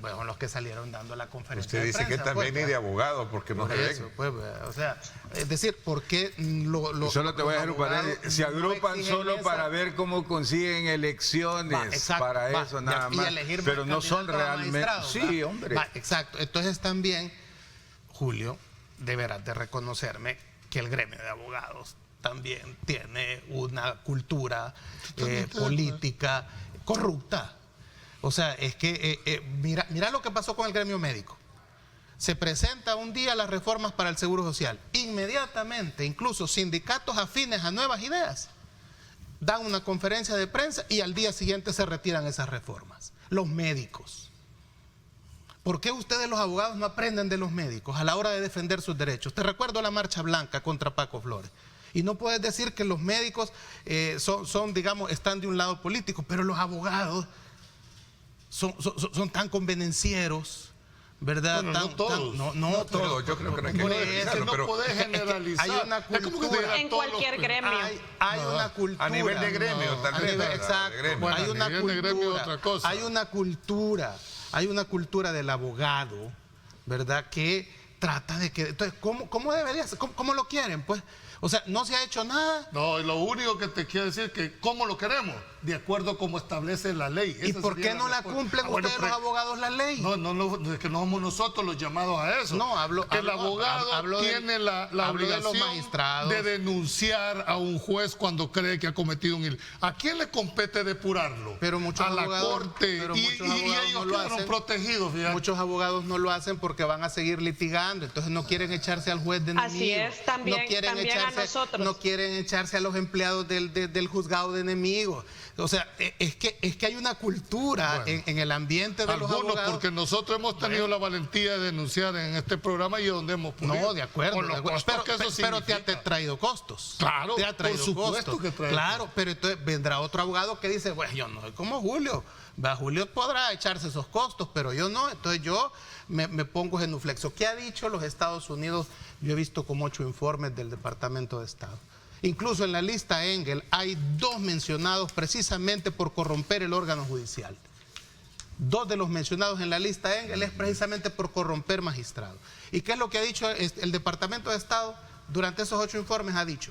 son los que salieron dando la conferencia. Usted dice que también hay de abogados, porque no se ven. Pues, o sea, es decir, ¿por qué solo te voy a dejar un paréntesis. Se agrupan solo para ver cómo consiguen elecciones. Para eso nada más. Pero no son realmente. Sí, hombre. Exacto. Entonces también, Julio, deberás de reconocerme que el gremio de abogados también tiene una cultura política corrupta. O sea, es que mira lo que pasó con el gremio médico. Se presenta un día las reformas para el Seguro Social. Inmediatamente, incluso sindicatos afines a nuevas ideas dan una conferencia de prensa y al día siguiente se retiran esas reformas. Los médicos. ¿Por qué ustedes los abogados no aprenden de los médicos a la hora de defender sus derechos? Te recuerdo la marcha blanca contra Paco Flores. Y no puedes decir que los médicos digamos, están de un lado político, pero los abogados son tan convenencieros, ¿verdad? Bueno, no todos. No todos, yo creo que no hay que generalizarlo, no podés generalizar. Hay una cultura en cualquier gremio. Hay una cultura. A nivel de gremio, tal vez. Exacto. Bueno, hay una nivel de gremio, otra cosa. Hay una cultura del abogado, ¿verdad?, que trata de que... Entonces, ¿cómo debería ser? ¿Cómo lo quieren? Pues, o sea, no se ha hecho nada. No, y lo único que te quiero decir es que ¿cómo lo queremos? De acuerdo a cómo establece la ley. ¿Y por qué no la cumplen ustedes los abogados la ley? No, es que no somos nosotros los llamados a eso. No, el abogado tiene la obligación de denunciar a un juez cuando cree que ha cometido un ilícito. ¿A quién le compete depurarlo? Pero muchos a la abogados, corte. pero Y muchos abogados ellos no lo quedaron hacen. protegidos. Fíjate. Muchos abogados no lo hacen porque van a seguir litigando, entonces no quieren echarse al juez de enemigo. Así es, también a nosotros. No quieren echarse a los empleados del juzgado de enemigos. O sea, es que hay una cultura en el ambiente de los abogados. Porque nosotros hemos tenido la valentía de denunciar en este programa y donde hemos podido. No, de acuerdo. Con los costos que eso pero te significa. ha traído costos. Claro, te ha traído por supuesto costos. que trae. Claro, pero entonces vendrá otro abogado que dice, bueno, yo no soy como Julio. Julio podrá echarse esos costos, pero yo no. Entonces yo me pongo genuflexo. ¿Qué ha dicho los Estados Unidos? Yo he visto como 8 informes del Departamento de Estado. Incluso en la lista Engel hay 2 mencionados precisamente por corromper el órgano judicial. 2 de los mencionados en la lista Engel es precisamente por corromper magistrados. ¿Y qué es lo que ha dicho el Departamento de Estado? Durante esos 8 informes ha dicho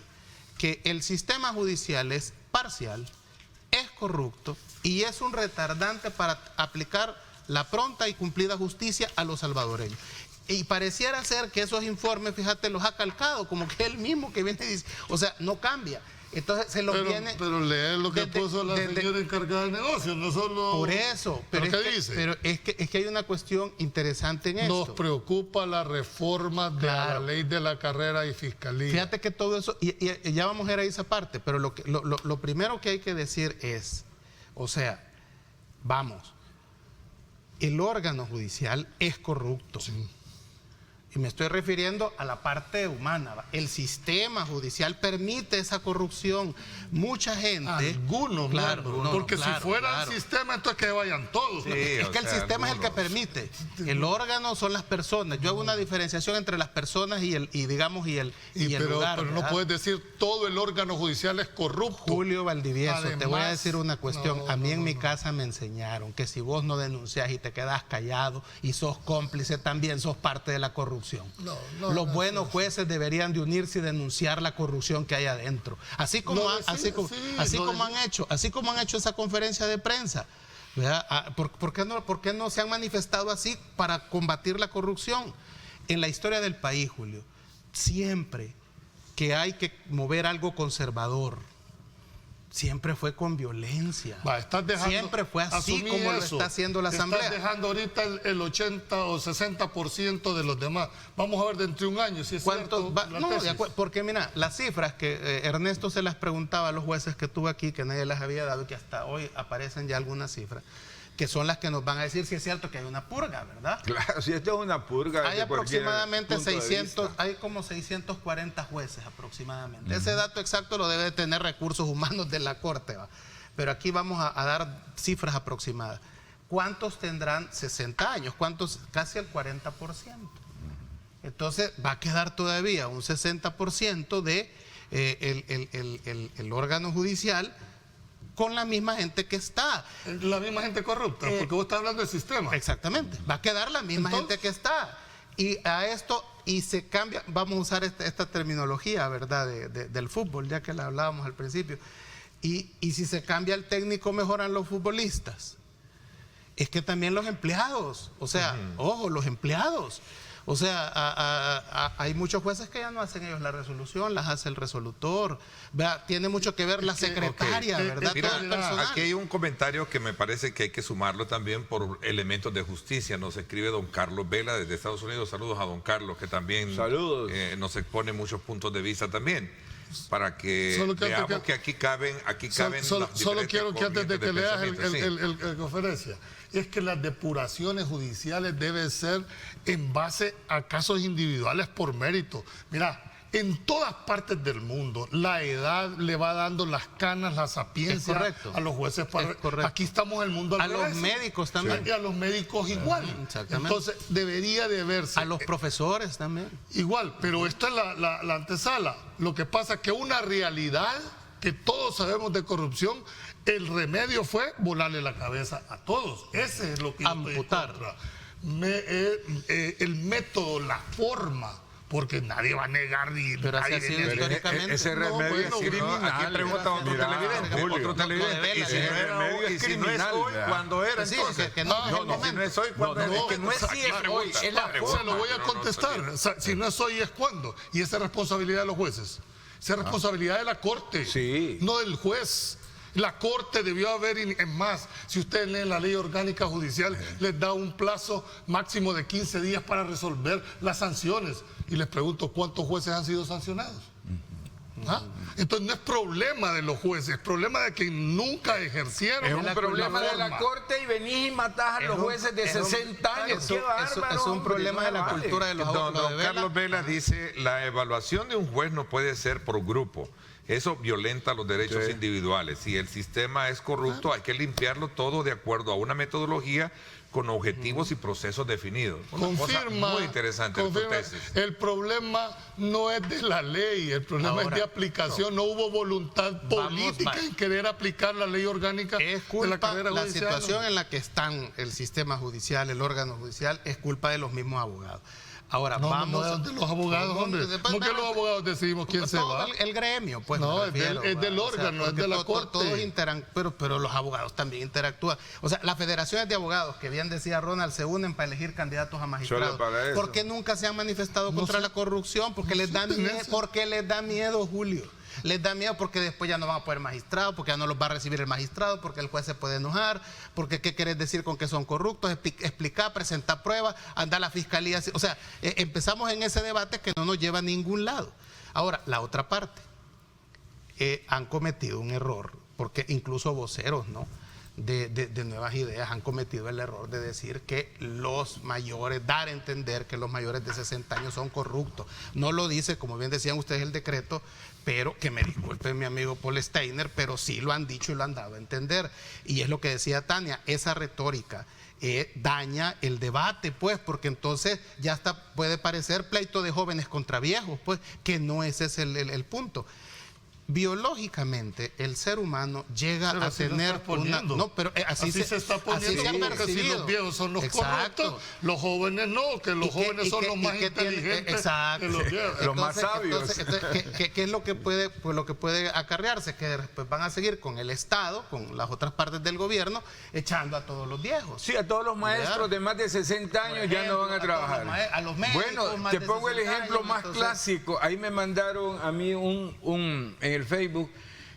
que el sistema judicial es parcial, es corrupto y es un retardante para aplicar la pronta y cumplida justicia a los salvadoreños. Y pareciera ser que esos informes, fíjate, los ha calcado, como que él mismo que viene y dice, o sea, no cambia. Entonces se los viene... Pero lee lo que puso la señora encargada de negocios, no solo... Por eso. ¿Pero qué dice? Pero es que hay una cuestión interesante en esto. Nos preocupa la reforma de la ley de la carrera y fiscalía. Fíjate que todo eso, y ya vamos a ir a esa parte, pero lo primero que hay que decir es, o sea, vamos, el órgano judicial es corrupto. Sí. Y me estoy refiriendo a la parte humana. El sistema judicial permite esa corrupción. Mucha gente... Algunos, claro, porque si fuera el sistema, entonces que vayan todos. Sí, es que el sistema es el que algunos. permite. El órgano son las personas. Yo hago una diferenciación entre las personas y el lugar. Pero no puedes decir todo el órgano judicial es corrupto. Julio Valdivieso, Además, te voy a decir una cuestión. A mí en mi casa me enseñaron que si vos no denuncias y te quedas callado y sos cómplice, también sos parte de la corrupción. Los buenos jueces deberían de unirse y denunciar la corrupción que hay adentro. Así como han hecho esa conferencia de prensa. ¿Por qué no se han manifestado así para combatir la corrupción? En la historia del país, Julio, siempre que hay que mover algo conservador, siempre fue con violencia. Siempre fue así como lo está haciendo la Asamblea. Estás dejando ahorita el 80 o 60% de los demás. Vamos a ver dentro de un año si es cierto. Porque mira, las cifras que Ernesto se las preguntaba a los jueces que tuvo aquí, que nadie las había dado y que hasta hoy aparecen ya algunas cifras, que son las que nos van a decir si es cierto que hay una purga, ¿verdad? Claro, si esto es una purga. Hay aproximadamente 600, hay como 640 jueces aproximadamente. Ese dato exacto lo debe tener Recursos Humanos de la Corte, ¿va? Pero aquí vamos a dar cifras aproximadas. ¿Cuántos tendrán 60 años? ¿Cuántos? Casi el 40%. Entonces va a quedar todavía un 60% de el órgano judicial con la misma gente que está. La misma gente corrupta, porque vos estás hablando del sistema. Exactamente, va a quedar la misma gente que está. Y a esto, y se cambia, vamos a usar esta terminología, ¿verdad?, del fútbol, ya que la hablábamos al principio. Y si se cambia el técnico, mejoran los futbolistas. Es que también los empleados, o sea, ojo, los empleados. O sea, hay muchos jueces que ya no hacen ellos la resolución, las hace el resolutor. ¿Verdad? Tiene mucho que ver la secretaria, ¿verdad? Mira, todo el personal. aquí hay un comentario que me parece que hay que sumarlo también por elementos de justicia. Nos escribe don Carlos Vela desde Estados Unidos. Saludos a don Carlos, que también nos expone muchos puntos de vista también. Para que veamos que aquí caben solo quiero que antes de que leas el conferencia, es que las depuraciones judiciales deben ser en base a casos individuales por mérito. Mira, en todas partes del mundo la edad le va dando las canas, la sapiencia a los jueces. Aquí estamos en el mundo al revés. Los médicos también. Y a los médicos igual. Entonces debería de verse. A los profesores también. Igual, pero esta es la antesala. Lo que pasa es que una realidad que todos sabemos de corrupción, el remedio fue volarle la cabeza a todos. Ese es lo que amputar. Yo estoy en contra. El método, la forma, porque nadie va a negar ni... Pero así ha sido históricamente. Ese remedio es criminal. Aquí pregunta otro televidente. Y si no es hoy, ¿cuándo era entonces? Si no es hoy, ¿cuándo era? Que no es si es hoy, es la forma. Se lo voy a contestar. Si no es hoy, ¿es cuándo? Y esa es responsabilidad de los jueces. Esa es responsabilidad de la Corte, no del juez. La Corte debió haber, en más, si ustedes leen la ley orgánica judicial, les da un plazo máximo de 15 días para resolver las sanciones. Y les pregunto, ¿cuántos jueces han sido sancionados? Entonces no es problema de los jueces, es problema de que nunca ejercieron. Es un problema de la Corte y venís y matás a los jueces de 60 años. Es un problema de la cultura de los abogados. Don Carlos Vela dice, la evaluación de un juez no puede ser por grupo. Eso violenta los derechos individuales. Si el sistema es corrupto, hay que limpiarlo todo de acuerdo a una metodología con objetivos y procesos definidos. Confirma, muy interesante tu tesis. El problema no es de la ley, el problema es de aplicación. No hubo voluntad política en querer aplicar la ley orgánica de la carrera judicial. La situación en la que están el sistema judicial, el órgano judicial, es culpa de los mismos abogados. Ahora, vamos de los abogados, hombre. ¿Por qué los abogados decidimos quién se va? El gremio, pues. No, es del órgano, es de la Corte. Todos pero los abogados también interactúan. O sea, las federaciones de abogados, que bien decía Ronald, se unen para elegir candidatos a magistrados. ¿Por qué nunca se han manifestado contra la corrupción? Porque les da miedo, Julio. Les da miedo porque después ya no van a poder magistrados, porque ya no los va a recibir el magistrado, porque el juez se puede enojar, porque ¿qué querés decir con que son corruptos? Explicar, presentar pruebas, andar a la fiscalía. O sea, empezamos en ese debate que no nos lleva a ningún lado. Ahora, la otra parte, han cometido un error, porque incluso voceros, ¿no?, de nuevas ideas han cometido el error de decir que los mayores, dar a entender que los mayores de 60 años son corruptos. No lo dice, como bien decían ustedes, el decreto, pero que me disculpe mi amigo Paul Steiner, pero sí lo han dicho y lo han dado a entender. Y es lo que decía Tania, esa retórica daña el debate, pues, porque entonces ya hasta puede parecer pleito de jóvenes contra viejos, pues, que no ese es el punto. Biológicamente el ser humano llega a tener una... No, pero así se está poniendo, porque si los viejos son los corruptos, los jóvenes no, que los jóvenes son los más inteligentes que los viejos. Los más sabios. ¿Qué es lo que puede, pues lo que puede acarrearse? Que después van a seguir con el Estado, con las otras partes del gobierno, echando a todos los viejos. Sí, a todos los maestros de más de 60 años ya no van a trabajar. A los médicos, bueno, te pongo el ejemplo más clásico. Ahí me mandaron a mí en el Facebook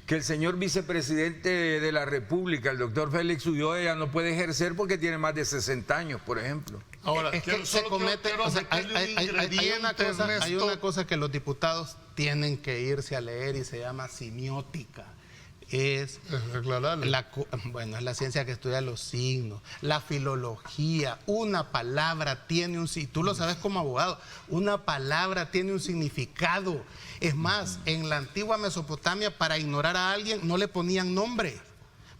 que el señor vicepresidente de la República, el doctor Félix Ulloa, ya no puede ejercer porque tiene más de 60 años, por ejemplo. Ahora, es que se comete, o sea, hay una cosa que los diputados tienen que irse a leer y se llama semiótica. Es la ciencia que estudia los signos, la filología. Una palabra tiene un, tú lo sabes como abogado, una palabra tiene un significado. Es más, en la antigua Mesopotamia, para ignorar a alguien no le ponían nombre,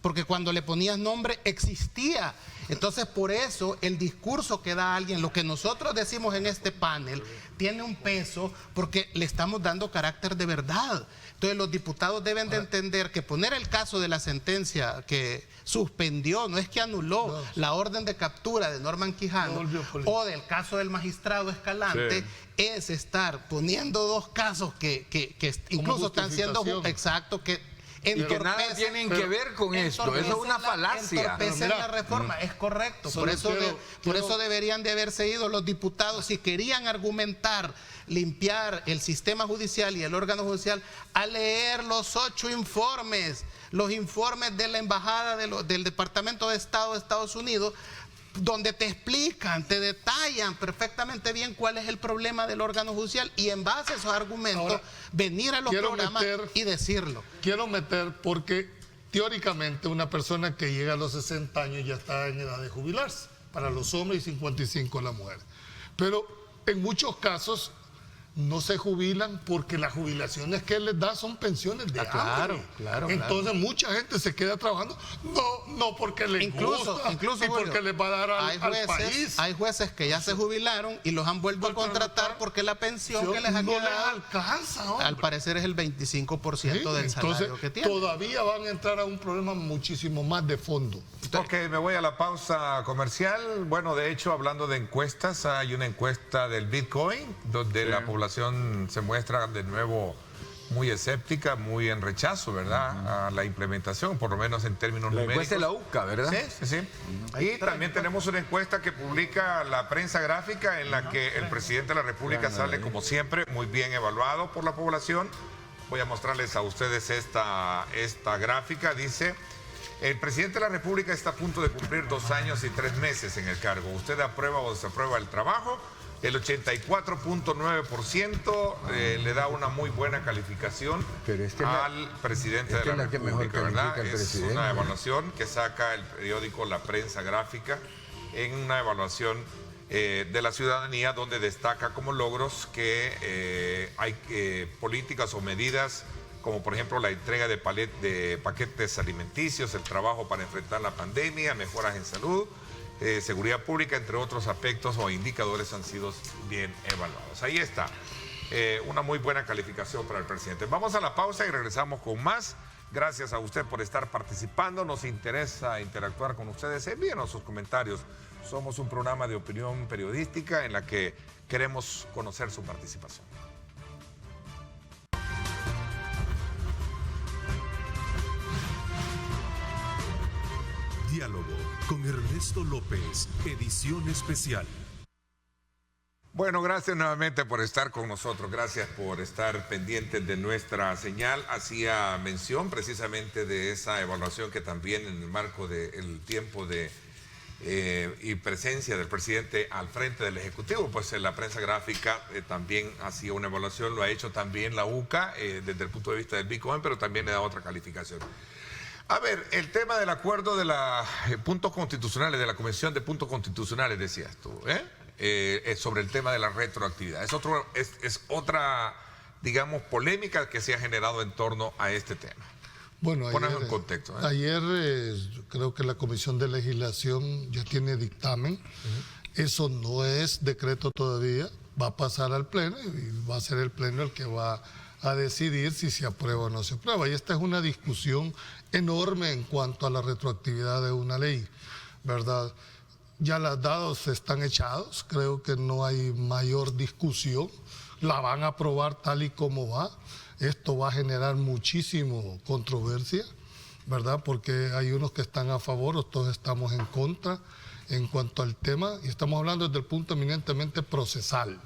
porque cuando le ponías nombre existía. Entonces, por eso el discurso que da alguien, lo que nosotros decimos en este panel, tiene un peso porque le estamos dando carácter de verdad. Entonces, los diputados deben de entender que poner el caso de la sentencia que suspendió, no es que anuló la orden de captura de Norman Quijano, o del caso del magistrado Escalante, es estar poniendo dos casos que incluso están siendo y que nada tienen que ver con esto. Eso es una falacia. Entorpecen la reforma, es correcto. Por eso deberían de haberse ido los diputados, si querían argumentar, limpiar el sistema judicial y el órgano judicial, a leer los 8 informes, los informes de la embajada del Departamento de Estado de Estados Unidos, donde te explican, te detallan perfectamente bien cuál es el problema del órgano judicial, y en base a esos argumentos ahora, venir a los programas y decirlo. Quiero meter porque teóricamente una persona que llega a los 60 años ya está en edad de jubilarse, para los hombres y 55 la mujer. Pero en muchos casos no se jubilan porque las jubilaciones que les da son pensiones de hambre. Entonces mucha gente se queda trabajando no porque les gusta y porque les va a dar al país. Hay jueces que ya se jubilaron y los han vuelto a contratar porque la pensión que les ha quedado no les alcanza, hombre. Al parecer es el 25% del salario que tienen. Todavía van a entrar a un problema muchísimo más de fondo. Ok, me voy a la pausa comercial. Bueno, de hecho, hablando de encuestas, hay una encuesta del Bitcoin donde la población se muestra de nuevo muy escéptica, muy en rechazo, ¿verdad? A la implementación, por lo menos en términos numéricos. La encuesta de la UCA, ¿verdad? Sí. Y también tenemos una encuesta que publica la prensa gráfica en la que el presidente de la República sale, como siempre, muy bien evaluado por la población. Voy a mostrarles a ustedes esta gráfica. Dice: el presidente de la República está a punto de cumplir 2 años y 3 meses en el cargo. ¿Usted aprueba o desaprueba el trabajo? El 84.9% le da una muy buena calificación al presidente de la República, ¿verdad? Es una evaluación que saca el periódico La Prensa Gráfica, en una evaluación de la ciudadanía, donde destaca como logros que hay políticas o medidas como por ejemplo la entrega de paquetes alimenticios, el trabajo para enfrentar la pandemia, mejoras en salud, seguridad pública, entre otros aspectos o indicadores han sido bien evaluados. Ahí está, una muy buena calificación para el presidente. Vamos a la pausa y regresamos con más. Gracias a usted por estar participando. Nos interesa interactuar con ustedes. Envíenos sus comentarios. Somos un programa de opinión periodística en la que queremos conocer su participación. Diálogo con Ernesto López, edición especial. Bueno, gracias nuevamente por estar con nosotros, gracias por estar pendientes de nuestra señal. Hacía mención precisamente de esa evaluación que también en el marco del tiempo y presencia del presidente al frente del Ejecutivo, pues en la prensa gráfica también hacía una evaluación, lo ha hecho también la UCA desde el punto de vista del Bitcoin, pero también le da otra calificación. A ver, el tema del acuerdo de los puntos constitucionales, de la Comisión de Puntos Constitucionales, decías tú, sobre el tema de la retroactividad. Es otra, digamos, polémica que se ha generado en torno a este tema. Bueno, ponemos en contexto. Ayer creo que la Comisión de Legislación ya tiene dictamen. Eso no es decreto todavía, va a pasar al Pleno y va a ser el Pleno el que va a decidir si se aprueba o no se aprueba. Y esta es una discusión enorme en cuanto a la retroactividad de una ley, ¿verdad? Ya los dados están echados, creo que no hay mayor discusión, la van a aprobar tal y como va. Esto va a generar muchísimo controversia, ¿verdad? Porque hay unos que están a favor, otros estamos en contra en cuanto al tema, y estamos hablando desde el punto eminentemente procesal.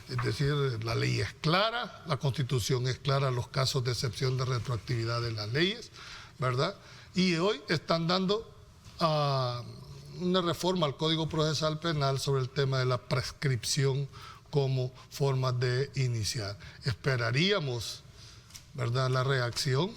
Es decir, la ley es clara, la Constitución es clara, los casos de excepción de retroactividad de las leyes, ¿verdad? Y hoy están dando una reforma al Código Procesal Penal sobre el tema de la prescripción como forma de iniciar. Esperaríamos, ¿verdad?, la reacción.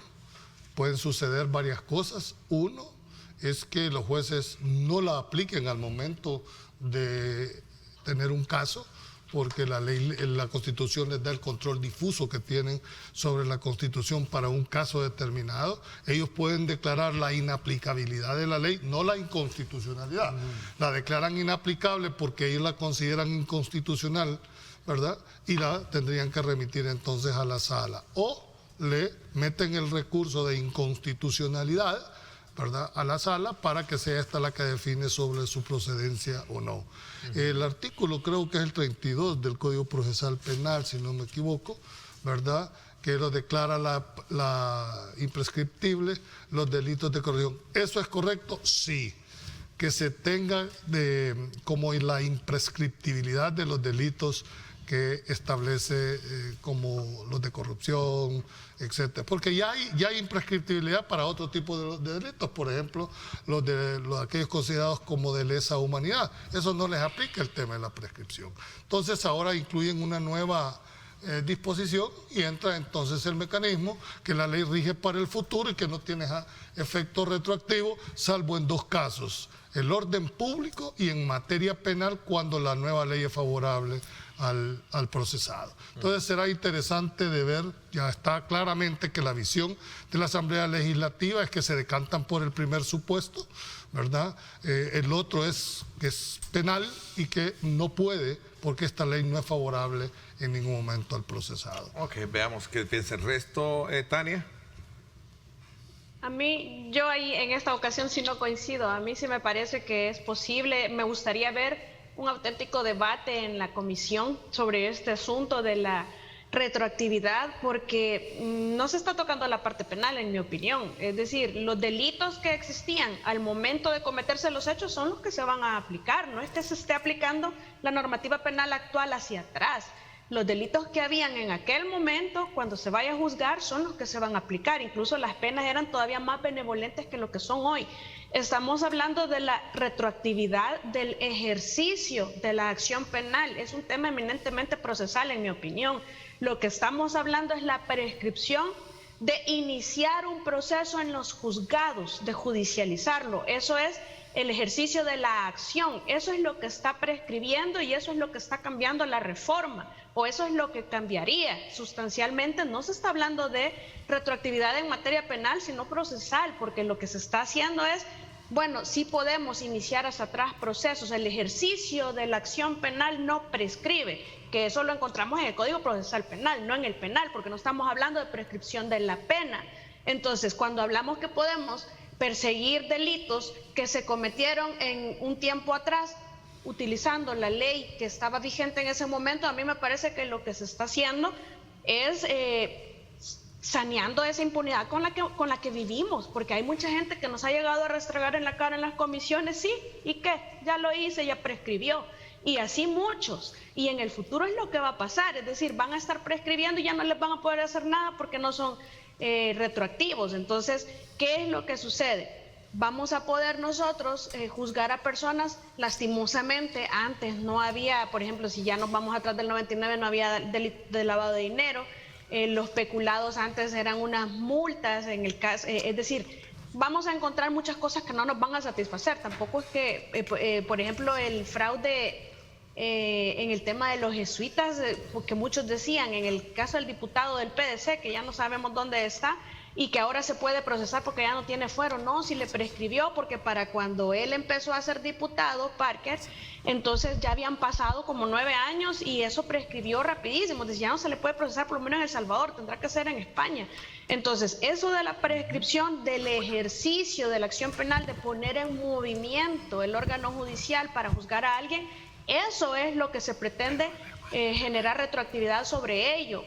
Pueden suceder varias cosas. Uno es que los jueces no la apliquen al momento de tener un caso, porque la ley, la Constitución les da el control difuso que tienen sobre la Constitución para un caso determinado. Ellos pueden declarar la inaplicabilidad de la ley, no la inconstitucionalidad. La declaran inaplicable porque ellos la consideran inconstitucional, ¿verdad? Y la tendrían que remitir entonces a la sala. O le meten el recurso de inconstitucionalidad, ¿verdad?, a la sala para que sea esta la que define sobre su procedencia o no. El artículo, creo que es el 32 del Código Procesal Penal, si no me equivoco, ¿verdad?, que lo declara la imprescriptible los delitos de corrupción. ¿Eso es correcto? Sí. Que se tenga como la imprescriptibilidad de los delitos que establece como los de corrupción, etcétera. Porque ya hay imprescriptibilidad para otro tipo de delitos, por ejemplo, aquellos considerados como de lesa humanidad. Eso no les aplica el tema de la prescripción. Entonces ahora incluyen una nueva disposición y entra entonces el mecanismo que la ley rige para el futuro y que no tiene efecto retroactivo, salvo en dos casos: el orden público y en materia penal, cuando la nueva ley es favorable al procesado. Entonces será interesante de ver, ya está claramente que la visión de la Asamblea Legislativa es que se decantan por el primer supuesto, ¿verdad? El otro es que es penal y que no puede, porque esta ley no es favorable en ningún momento al procesado. Ok, veamos qué piensa el resto, Tania. A mí, yo ahí en esta ocasión sí no coincido. A mí sí me parece que es posible. Me gustaría ver un auténtico debate en la comisión sobre este asunto de la retroactividad, porque no se está tocando la parte penal, en mi opinión. Es decir, los delitos que existían al momento de cometerse los hechos son los que se van a aplicar. No es que se esté aplicando la normativa penal actual hacia atrás. Los delitos que habían en aquel momento, cuando se vaya a juzgar, son los que se van a aplicar. Incluso las penas eran todavía más benevolentes que lo que son hoy. Estamos hablando de la retroactividad del ejercicio de la acción penal. Es un tema eminentemente procesal, en mi opinión. Lo que estamos hablando es la prescripción de iniciar un proceso en los juzgados, de judicializarlo. Eso es el ejercicio de la acción. Eso es lo que está prescribiendo y eso es lo que está cambiando la reforma, o eso es lo que cambiaría sustancialmente. No se está hablando de retroactividad en materia penal, sino procesal, porque lo que se está haciendo es, bueno, sí podemos iniciar hacia atrás procesos. El ejercicio de la acción penal no prescribe, que eso lo encontramos en el Código Procesal Penal, no en el penal, porque no estamos hablando de prescripción de la pena. Entonces, cuando hablamos que podemos perseguir delitos que se cometieron en un tiempo atrás, utilizando la ley que estaba vigente en ese momento, a mí me parece que lo que se está haciendo es saneando esa impunidad con la que vivimos, porque hay mucha gente que nos ha llegado a restregar en la cara en las comisiones, sí, ¿y qué? Ya lo hice, ya prescribió, y así muchos, y en el futuro es lo que va a pasar, es decir, van a estar prescribiendo y ya no les van a poder hacer nada porque no son retroactivos. Entonces, ¿qué es lo que sucede? Vamos a poder nosotros juzgar a personas. Lastimosamente, antes no había, por ejemplo, si ya nos vamos atrás del 99, no había delito de lavado de dinero. Los peculados antes eran unas multas, en el caso, es decir, vamos a encontrar muchas cosas que no nos van a satisfacer. Tampoco es que, por ejemplo, el fraude en el tema de los jesuitas, porque muchos decían, en el caso del diputado del PDC, que ya no sabemos dónde está, y que ahora se puede procesar porque ya no tiene fuero. No, si le prescribió, porque para cuando él empezó a ser diputado, Parker, entonces ya habían pasado como 9 años y eso prescribió rapidísimo. Dice, ya no se le puede procesar, por lo menos en El Salvador, tendrá que ser en España. Entonces, eso de la prescripción, del ejercicio de la acción penal, de poner en movimiento el órgano judicial para juzgar a alguien, eso es lo que se pretende generar retroactividad sobre ello,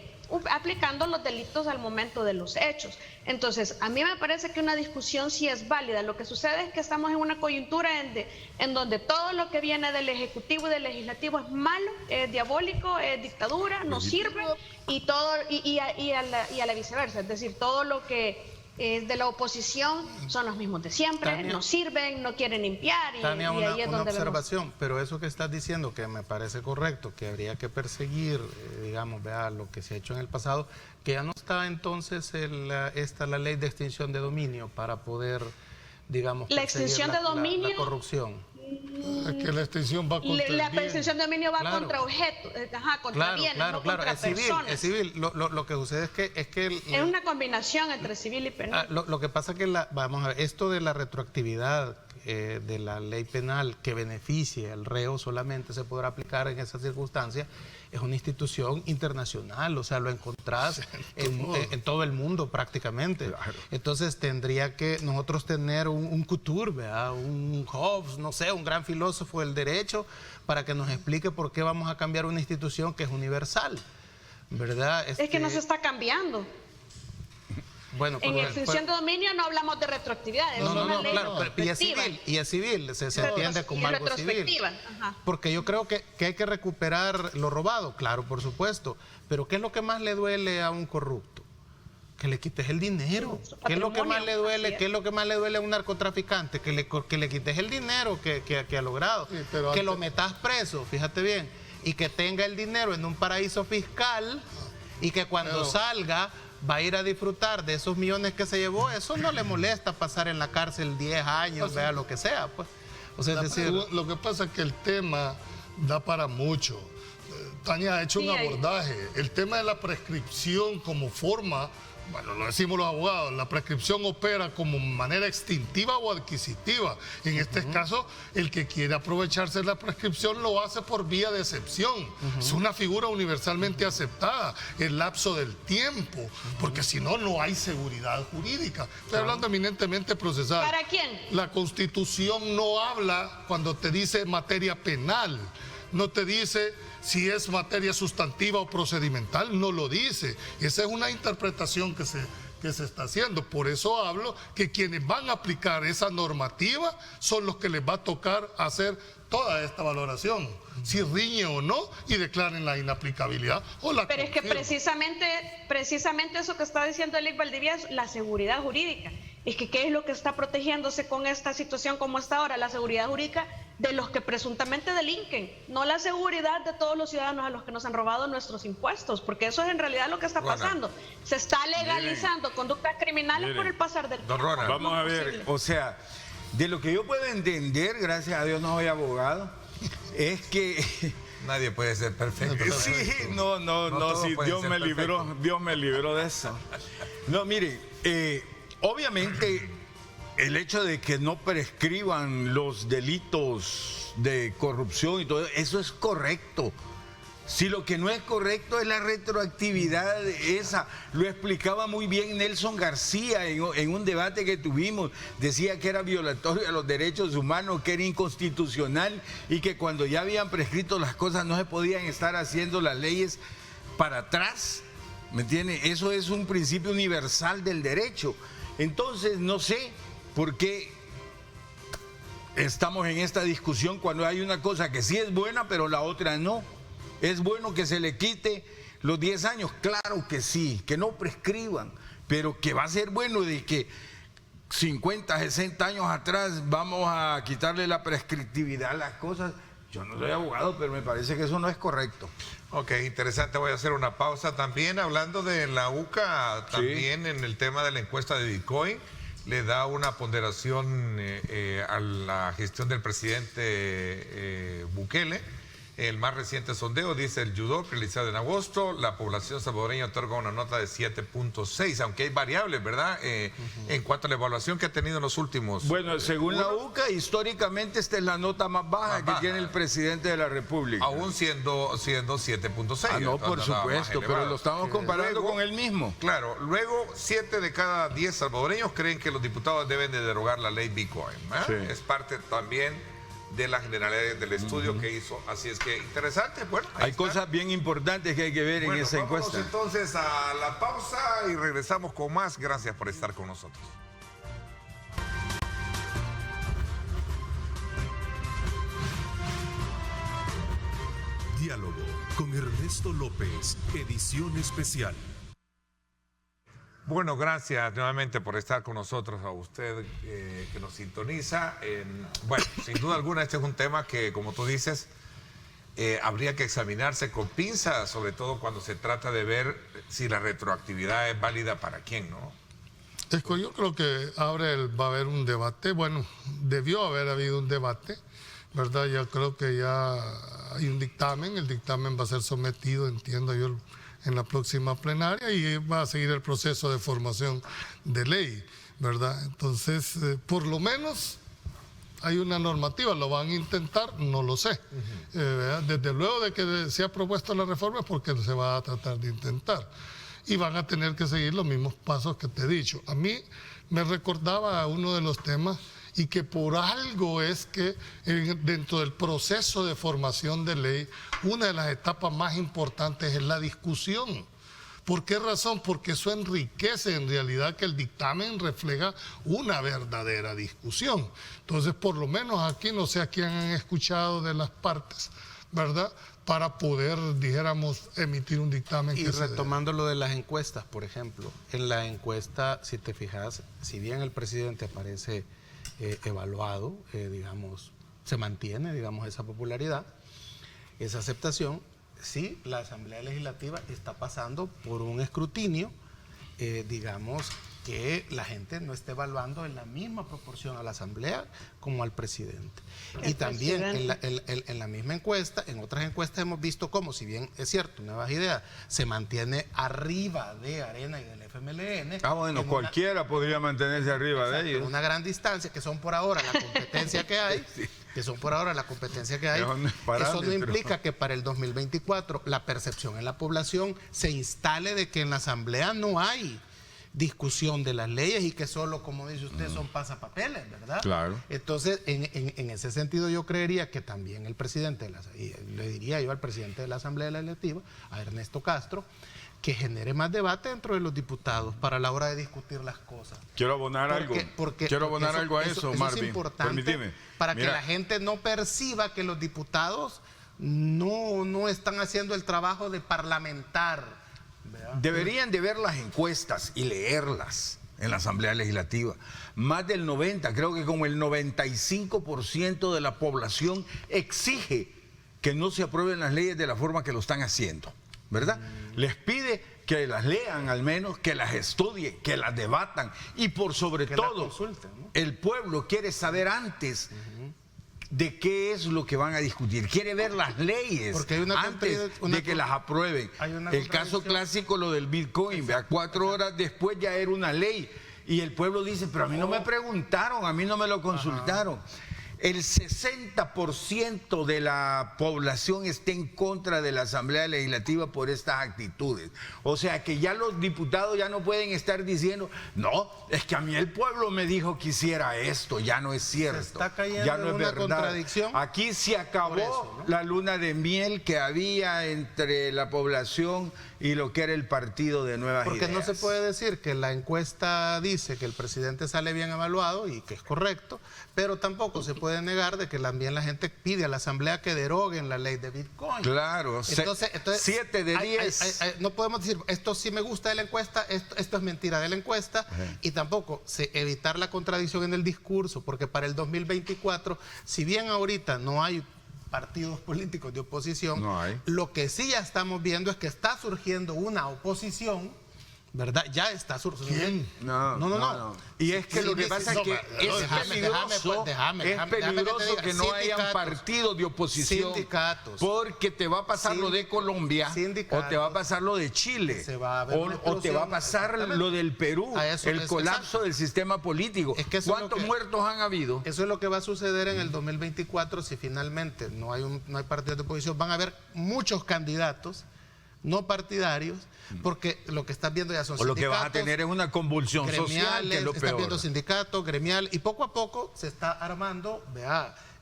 aplicando los delitos al momento de los hechos. Entonces, a mí me parece que una discusión sí es válida. Lo que sucede es que estamos en una coyuntura en donde todo lo que viene del Ejecutivo y del Legislativo es malo, es diabólico, es dictadura, no sirve, y a la viceversa. Es decir, todo lo que es de la oposición son los mismos de siempre, Tania, no sirven, no quieren limpiar, Tania, y ahí es una donde observación, pero eso que estás diciendo que me parece correcto, que habría que perseguir, digamos, vea lo que se ha hecho en el pasado, que ya no está entonces la ley de extinción de dominio para poder, digamos, la extinción de dominio, la corrupción. Que la extinción va contra la extinción de dominio va contra objetos, contra bienes, no contra personas. Es civil. Lo que sucede es que es una combinación entre civil y penal. Lo que pasa es que vamos a ver, esto de la retroactividad de la ley penal que beneficie al reo solamente se podrá aplicar en esas circunstancias. Es una institución internacional, o sea, lo encontrás en todo el mundo prácticamente. Claro. Entonces tendría que nosotros tener un Couture, ¿verdad? Un Hobbes, no sé, un gran filósofo del derecho para que nos explique por qué vamos a cambiar una institución que es universal, ¿verdad? Es que no se está cambiando. Bueno, en extinción de dominio no hablamos de retroactividad, es una ley y es civil, se entiende como algo civil. Porque yo creo que hay que recuperar lo robado, claro, por supuesto, pero ¿qué es lo que más le duele a un corrupto? Que le quites el dinero. ¿Qué es lo que más le duele? ¿Qué es lo que más le duele a un narcotraficante? Que le quites el dinero que ha logrado, que lo metas preso, fíjate bien, y que tenga el dinero en un paraíso fiscal y que cuando salga va a ir a disfrutar de esos millones que se llevó. Eso no le molesta pasar en la cárcel 10 años, vea lo que sea, pues. O sea, es decir, lo que pasa es que el tema da para mucho. Tania ha hecho un abordaje. El tema de la prescripción como forma, bueno, lo decimos los abogados, la prescripción opera como manera extintiva o adquisitiva. En este caso, el que quiere aprovecharse de la prescripción lo hace por vía de excepción. Es una figura universalmente aceptada, el lapso del tiempo, porque si no, no hay seguridad jurídica. Estoy hablando eminentemente procesal. ¿Para quién? La Constitución no habla cuando te dice materia penal, no te dice si es materia sustantiva o procedimental, no lo dice. Esa es una interpretación que se está haciendo. Por eso hablo que quienes van a aplicar esa normativa son los que les va a tocar hacer toda esta valoración, si riñe o no, y declaren la inaplicabilidad o la Pero confirma. Es que precisamente eso que está diciendo Elic Valdivia es la seguridad jurídica. Es que ¿qué es lo que está protegiéndose con esta situación como está ahora? La seguridad jurídica de los que presuntamente delinquen, no la seguridad de todos los ciudadanos a los que nos han robado nuestros impuestos, porque eso es en realidad lo que está pasando. Se está legalizando conductas criminales por el pasar del tiempo. Vamos a ver, o sea, de lo que yo puedo entender, gracias a Dios no soy abogado, es que nadie puede ser perfecto. Sí, no, sí, Dios me libró de eso. No, mire, obviamente el hecho de que no prescriban los delitos de corrupción y todo eso es correcto. Si lo que no es correcto es la retroactividad esa, lo explicaba muy bien Nelson García en un debate que tuvimos, decía que era violatorio a los derechos humanos, que era inconstitucional y que cuando ya habían prescrito las cosas no se podían estar haciendo las leyes para atrás, ¿me entiende? Eso es un principio universal del derecho. Entonces no sé por qué estamos en esta discusión cuando hay una cosa que sí es buena pero la otra no. ¿Es bueno que se le quite los 10 años? Claro que sí, que no prescriban, pero que va a ser bueno de que 50, 60 años atrás vamos a quitarle la prescriptividad a las cosas. Yo no soy abogado, pero me parece que eso no es correcto. Ok, interesante. Voy a hacer una pausa también. Hablando de la UCA, también en el tema de la encuesta de Bitcoin, le da una ponderación a la gestión del presidente Bukele. El más reciente sondeo, dice el Yudop, realizado en agosto, la población salvadoreña otorga una nota de 7.6, aunque hay variables, ¿verdad? En cuanto a la evaluación que ha tenido en los últimos... Bueno, según la UCA, históricamente esta es la nota más baja que tiene el presidente de la República. Aún siendo 7.6. Ah, no, por supuesto, pero lo estamos comparando luego, con el mismo. Claro, luego 7 de cada 10 salvadoreños creen que los diputados deben de derogar la ley Bitcoin. Sí. Es parte también de las generalidades del estudio que hizo. Así es que interesante. Bueno, hay cosas bien importantes que hay que ver en esa encuesta. Entonces a la pausa y regresamos con más. Gracias por estar con nosotros. Diálogo con Ernesto López, edición especial. Bueno, gracias nuevamente por estar con nosotros, a usted que nos sintoniza. Bueno, sin duda alguna este es un tema que, como tú dices, habría que examinarse con pinzas, sobre todo cuando se trata de ver si la retroactividad es válida para quién, ¿no? Es que yo creo que va a haber un debate, bueno, debió haber habido un debate, ¿verdad? Ya creo que ya hay un dictamen, el dictamen va a ser sometido, entiendo yo, en la próxima plenaria y va a seguir el proceso de formación de ley, ¿verdad? Entonces, por lo menos hay una normativa, lo van a intentar, no lo sé. Desde luego de que se ha propuesto la reforma es porque se va a tratar de intentar. Y van a tener que seguir los mismos pasos que te he dicho. A mí me recordaba a uno de los temas y que por algo es que dentro del proceso de formación de ley, una de las etapas más importantes es la discusión. ¿Por qué razón? Porque eso enriquece en realidad que el dictamen refleja una verdadera discusión. Entonces, por lo menos aquí, no sé a quién han escuchado de las partes, ¿verdad?, para poder, dijéramos, emitir un dictamen. Y retomando lo de las encuestas, por ejemplo, en la encuesta, si te fijas, si bien el presidente aparece evaluado, digamos, se mantiene, digamos, esa popularidad, esa aceptación, sí, la Asamblea Legislativa está pasando por un escrutinio, digamos, que la gente no esté evaluando en la misma proporción a la Asamblea como al presidente. Y también en la misma encuesta, en otras encuestas hemos visto cómo, si bien es cierto, Nuevas Ideas se mantiene arriba de Arena y del FMLN. Ah, bueno, cualquiera podría mantenerse arriba de ellos. Una gran distancia, que son por ahora la competencia que hay. Sí. Que son por ahora la competencia que hay. Eso no implica que para el 2024 la percepción en la población se instale de que en la Asamblea no hay discusión de las leyes y que solo, como dice usted, son pasapapeles, ¿verdad? Claro. Entonces, en ese sentido yo creería que también el presidente, y le diría yo al presidente de la Asamblea Legislativa, a Ernesto Castro, que genere más debate dentro de los diputados para la hora de discutir las cosas. Quiero abonar algo. Quiero abonar algo a eso, Marvin. Es importante para que la gente no perciba que los diputados no están haciendo el trabajo de parlamentar. Deberían de ver las encuestas y leerlas en la Asamblea Legislativa. Más del 90, creo que como el 95% de la población exige que no se aprueben las leyes de la forma que lo están haciendo, ¿verdad? Les pide que las lean al menos, que las estudien, que las debatan y por sobre todo consulten, ¿no? El pueblo quiere saber antes de qué es lo que van a discutir. Quiere ver las leyes antes de que las aprueben. El caso clásico, lo del Bitcoin, a 4 horas después ya era una ley. Y el pueblo dice, pero a mí no me preguntaron, a mí no me lo consultaron. El 60% de la población está en contra de la Asamblea Legislativa por estas actitudes. O sea que ya los diputados ya no pueden estar diciendo, no, es que a mí el pueblo me dijo que hiciera esto, ya no es cierto. Se está cayendo ya no en es una verdad. Contradicción. Aquí se acabó eso, ¿no? La luna de miel que había entre la población y lo que era el partido de Nuevas Ideas. Porque no se puede decir que la encuesta dice que el presidente sale bien evaluado y que es correcto, pero tampoco se puede negar de que también la gente pide a la Asamblea que deroguen la ley de Bitcoin. Claro, entonces 7 de 10. No podemos decir, esto sí me gusta de la encuesta, esto es mentira de la encuesta, y tampoco evitar la contradicción en el discurso, porque para el 2024, si bien ahorita no hay partidos políticos de oposición, lo que sí ya estamos viendo es que está surgiendo una oposición ¿verdad? Ya está surgiendo. ¿Quién? No. Y es que lo que pasa es que es peligroso que no hayan partidos de oposición, sindicatos, porque te va a pasar lo de Colombia, o te va a pasar lo de Chile, o te va a pasar lo del Perú, el colapso del sistema político. Es que ¿Cuántos muertos han habido? Eso es lo que va a suceder en el 2024 si finalmente no hay partidos de oposición. Van a haber muchos candidatos no partidarios, porque lo que estás viendo ya son sindicatos. O lo que vas a tener es una convulsión social, que es lo peor. Estás viendo sindicatos, gremial, y poco a poco se está armando,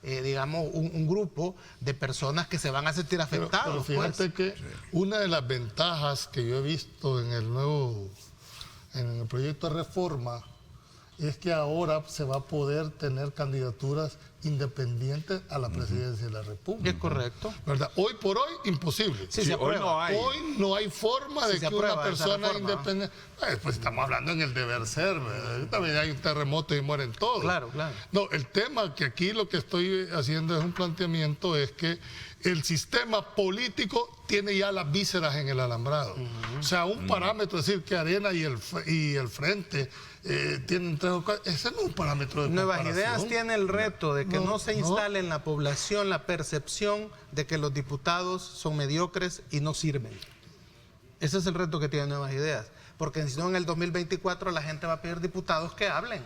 digamos, un grupo de personas que se van a sentir afectados. Pero fíjate que una de las ventajas que yo he visto en el proyecto de reforma es que ahora se va a poder tener candidaturas independientes a la presidencia de la República. Es correcto. ¿Verdad? Hoy por hoy, imposible. Sí, hoy no hay forma de que una persona independiente... Pues estamos hablando en el deber ser, ¿verdad? También hay un terremoto y mueren todos. Claro. No, el tema que aquí lo que estoy haciendo es un planteamiento, es que el sistema político tiene ya las vísceras en el alambrado. O sea, un parámetro, es decir, que Arena y el Frente tienen 3 o 4, ese no es un parámetro de Nuevas Ideas tiene el reto de que no se instale en la población la percepción de que los diputados son mediocres y no sirven. Ese es el reto que tiene Nuevas Ideas, porque si no en el 2024 la gente va a pedir diputados que hablen,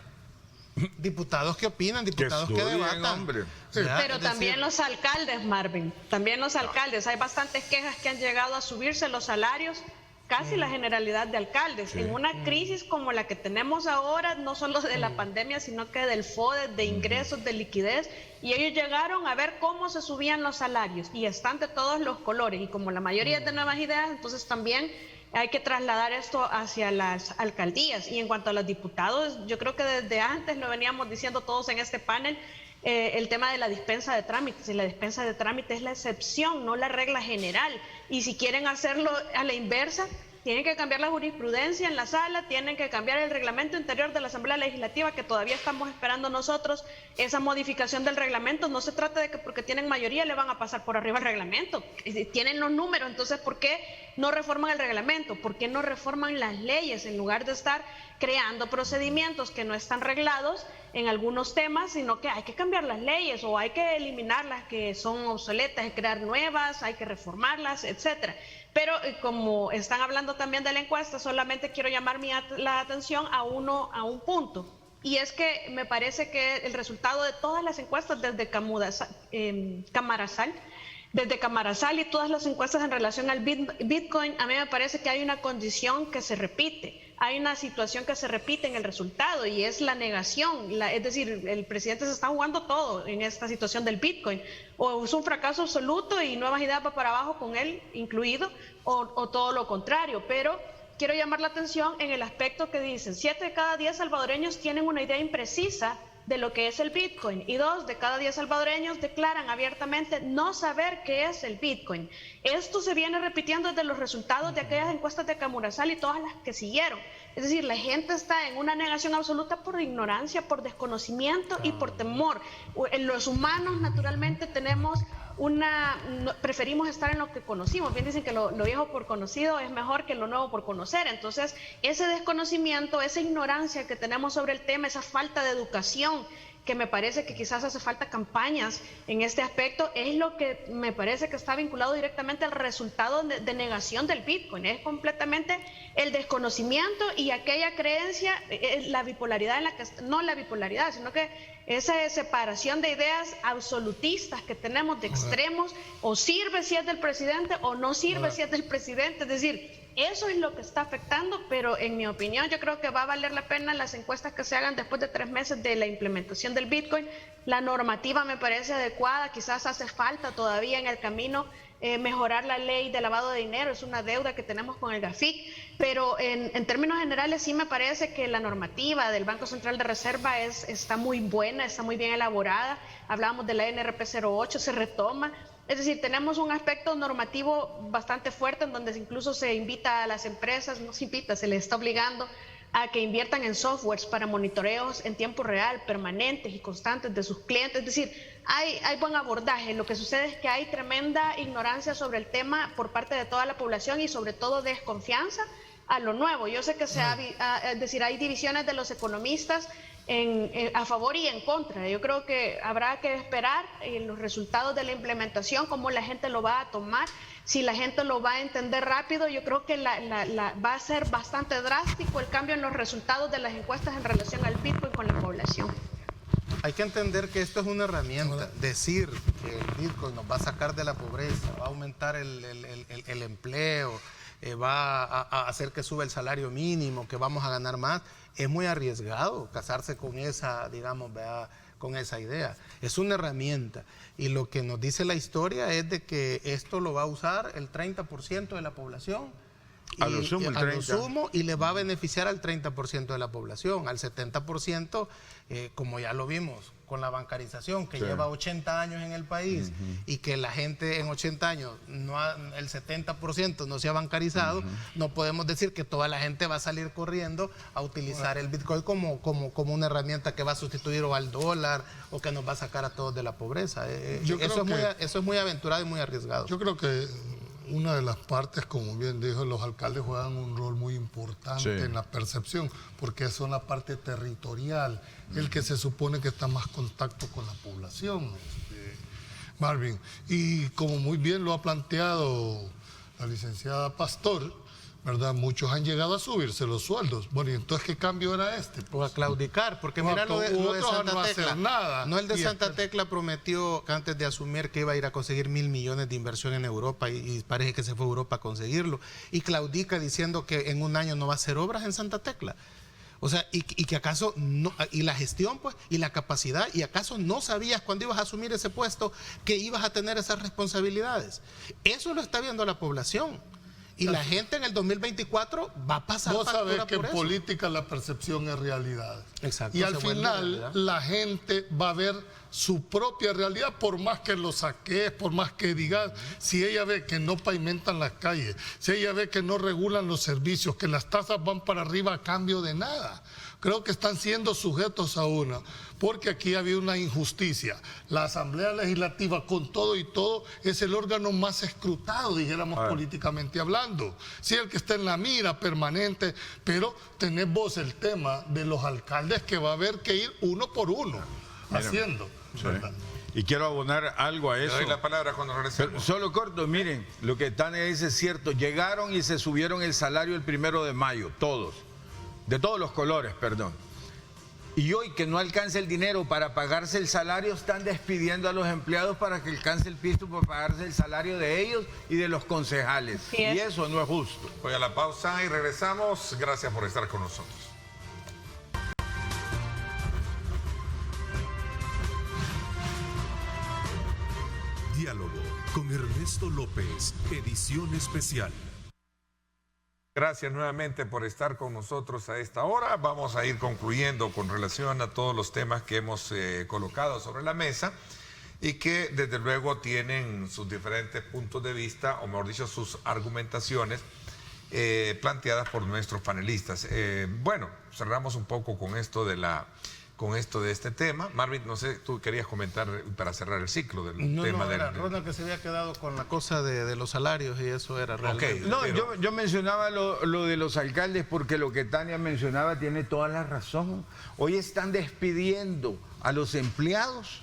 diputados que opinan, diputados que debatan. Pero también los alcaldes, Marvin, también los alcaldes. Hay bastantes quejas que han llegado a subirse los salarios, casi la generalidad de alcaldes. En una crisis como la que tenemos ahora, no solo de la pandemia, sino que del FODE, de ingresos, de liquidez, y ellos llegaron a ver cómo se subían los salarios, y están de todos los colores, y como la mayoría es de Nuevas Ideas, entonces también hay que trasladar esto hacia las alcaldías. Y en cuanto a los diputados, yo creo que desde antes lo veníamos diciendo todos en este panel, el tema de la dispensa de trámites. Y la dispensa de trámites es la excepción, no la regla general. Y si quieren hacerlo a la inversa, tienen que cambiar la jurisprudencia en la sala, tienen que cambiar el reglamento interior de la Asamblea Legislativa, que todavía estamos esperando nosotros esa modificación del reglamento. No se trata de que porque tienen mayoría le van a pasar por arriba el reglamento. Tienen los números, entonces ¿por qué no reforman el reglamento? ¿Por qué no reforman las leyes en lugar de estar creando procedimientos que no están reglados en algunos temas, sino que hay que cambiar las leyes o hay que eliminar las que son obsoletas y crear nuevas, hay que reformarlas, etcétera? Pero como están hablando también de la encuesta, solamente quiero llamar la atención a un punto. Y es que me parece que el resultado de todas las encuestas desde Camarasal y todas las encuestas en relación al Bitcoin, a mí me parece que hay una condición que se repite. Hay una situación que se repite en el resultado y es la negación. Es decir, el presidente se está jugando todo en esta situación del Bitcoin. O es un fracaso absoluto y Nuevas Ideas va para abajo con él incluido, o todo lo contrario. Pero quiero llamar la atención en el aspecto que dicen 7 de cada 10 salvadoreños tienen una idea imprecisa de lo que es el Bitcoin, y 2 de cada 10 salvadoreños declaran abiertamente no saber qué es el Bitcoin. Esto se viene repitiendo desde los resultados de aquellas encuestas de Camarasal y todas las que siguieron. Es decir, la gente está en una negación absoluta por ignorancia, por desconocimiento y por temor. Los humanos naturalmente preferimos estar en lo que conocimos. Bien dicen que lo viejo por conocido es mejor que lo nuevo por conocer. Entonces, ese desconocimiento, esa ignorancia que tenemos sobre el tema, esa falta de educación, que me parece que quizás hace falta campañas en este aspecto, es lo que me parece que está vinculado directamente al resultado de negación del Bitcoin. Es completamente el desconocimiento y aquella creencia, la bipolaridad no la bipolaridad, sino que esa separación de ideas absolutistas que tenemos de extremos, o sirve si es del presidente o no sirve si es del presidente. Es decir, eso es lo que está afectando, pero en mi opinión yo creo que va a valer la pena las encuestas que se hagan después de 3 meses de la implementación del Bitcoin. La normativa me parece adecuada, quizás hace falta todavía en el camino mejorar la ley de lavado de dinero, es una deuda que tenemos con el GAFIC, pero en términos generales sí me parece que la normativa del Banco Central de Reserva está muy buena, está muy bien elaborada. Hablábamos de la NRP 08, se retoma. Es decir, tenemos un aspecto normativo bastante fuerte en donde incluso se invita a las empresas, no se invita, se les está obligando a que inviertan en softwares para monitoreos en tiempo real, permanentes y constantes de sus clientes. Es decir, hay buen abordaje. Lo que sucede es que hay tremenda ignorancia sobre el tema por parte de toda la población y sobre todo desconfianza a lo nuevo. Yo sé que es decir, hay divisiones de los economistas a favor y en contra. Yo creo que habrá que esperar los resultados de la implementación, cómo la gente lo va a tomar. Si la gente lo va a entender rápido, yo creo que va a ser bastante drástico el cambio en los resultados de las encuestas en relación al Bitcoin con la población. Hay que entender que esto es una herramienta. Decir que el Bitcoin nos va a sacar de la pobreza, va a aumentar el empleo, va a hacer que suba el salario mínimo, que vamos a ganar más, es muy arriesgado casarse con esa, digamos, con esa idea. Es una herramienta. Y lo que nos dice la historia es de que esto lo va a usar el 30% de la población. A lo sumo, y le va a beneficiar al 30% de la población. Al 70%, como ya lo vimos con la bancarización, que lleva 80 años en el país, y que la gente en 80 años, el 70% no se ha bancarizado, no podemos decir que toda la gente va a salir corriendo a utilizar el Bitcoin como una herramienta que va a sustituir o al dólar, o que nos va a sacar a todos de la pobreza. Eso es muy aventurado y muy arriesgado. Yo creo que una de las partes, como bien dijo, los alcaldes juegan un rol muy importante en la percepción, porque son la parte territorial, el que se supone que está más contacto con la población, Marvin. Y como muy bien lo ha planteado la licenciada Pastor, ¿verdad? Muchos han llegado a subirse los sueldos. Bueno, ¿y entonces qué cambio era este? O a claudicar, porque mira lo de Santa Tecla. Nada. No, el de Santa Tecla prometió antes de asumir que iba a ir a conseguir 1.000 millones de inversión en Europa y parece que se fue a Europa a conseguirlo. Y claudica diciendo que en un año no va a hacer obras en Santa Tecla. O sea, y que acaso no, y la gestión, pues, y la capacidad, y acaso no sabías cuando ibas a asumir ese puesto que ibas a tener esas responsabilidades. Eso lo está viendo la población. Y la gente en el 2024 va a pasar factura. Vos sabés que en eso. política la percepción es realidad. Exacto. Y al final la gente va a ver su propia realidad, por más que lo saques, por más que digas, si ella ve que no pavimentan las calles, si ella ve que no regulan los servicios, que las tasas van para arriba a cambio de nada. Creo que están siendo sujetos a una, porque aquí había una injusticia. La Asamblea Legislativa, con todo y todo, es el órgano más escrutado, dijéramos políticamente hablando. Sí, el que está en la mira permanente, pero tenés vos el tema de los alcaldes que va a haber que ir uno por uno haciendo. Y quiero abonar algo a eso. Le doy la palabra cuando regresemos. Solo corto, miren, lo que Tania dice es cierto. Llegaron y se subieron el salario el 1 de mayo, todos. De todos los colores, perdón. Y hoy que no alcanza el dinero para pagarse el salario, están despidiendo a los empleados para que alcance el pisto para pagarse el salario de ellos y de los concejales. Y eso no es justo. Voy a la pausa y regresamos. Gracias por estar con nosotros. Diálogo con Ernesto López, edición especial. Gracias nuevamente por estar con nosotros a esta hora. Vamos a ir concluyendo con relación a todos los temas que hemos colocado sobre la mesa y que desde luego tienen sus diferentes puntos de vista, o mejor dicho, sus argumentaciones planteadas por nuestros panelistas. Bueno, cerramos un poco con esto de este tema. Marvin, no sé, tú querías comentar para cerrar el ciclo del tema era Ronald que se había quedado con la cosa de los salarios y eso era realmente. Okay, no, yo mencionaba lo de los alcaldes porque lo que Tania mencionaba tiene toda la razón. Hoy están despidiendo a los empleados,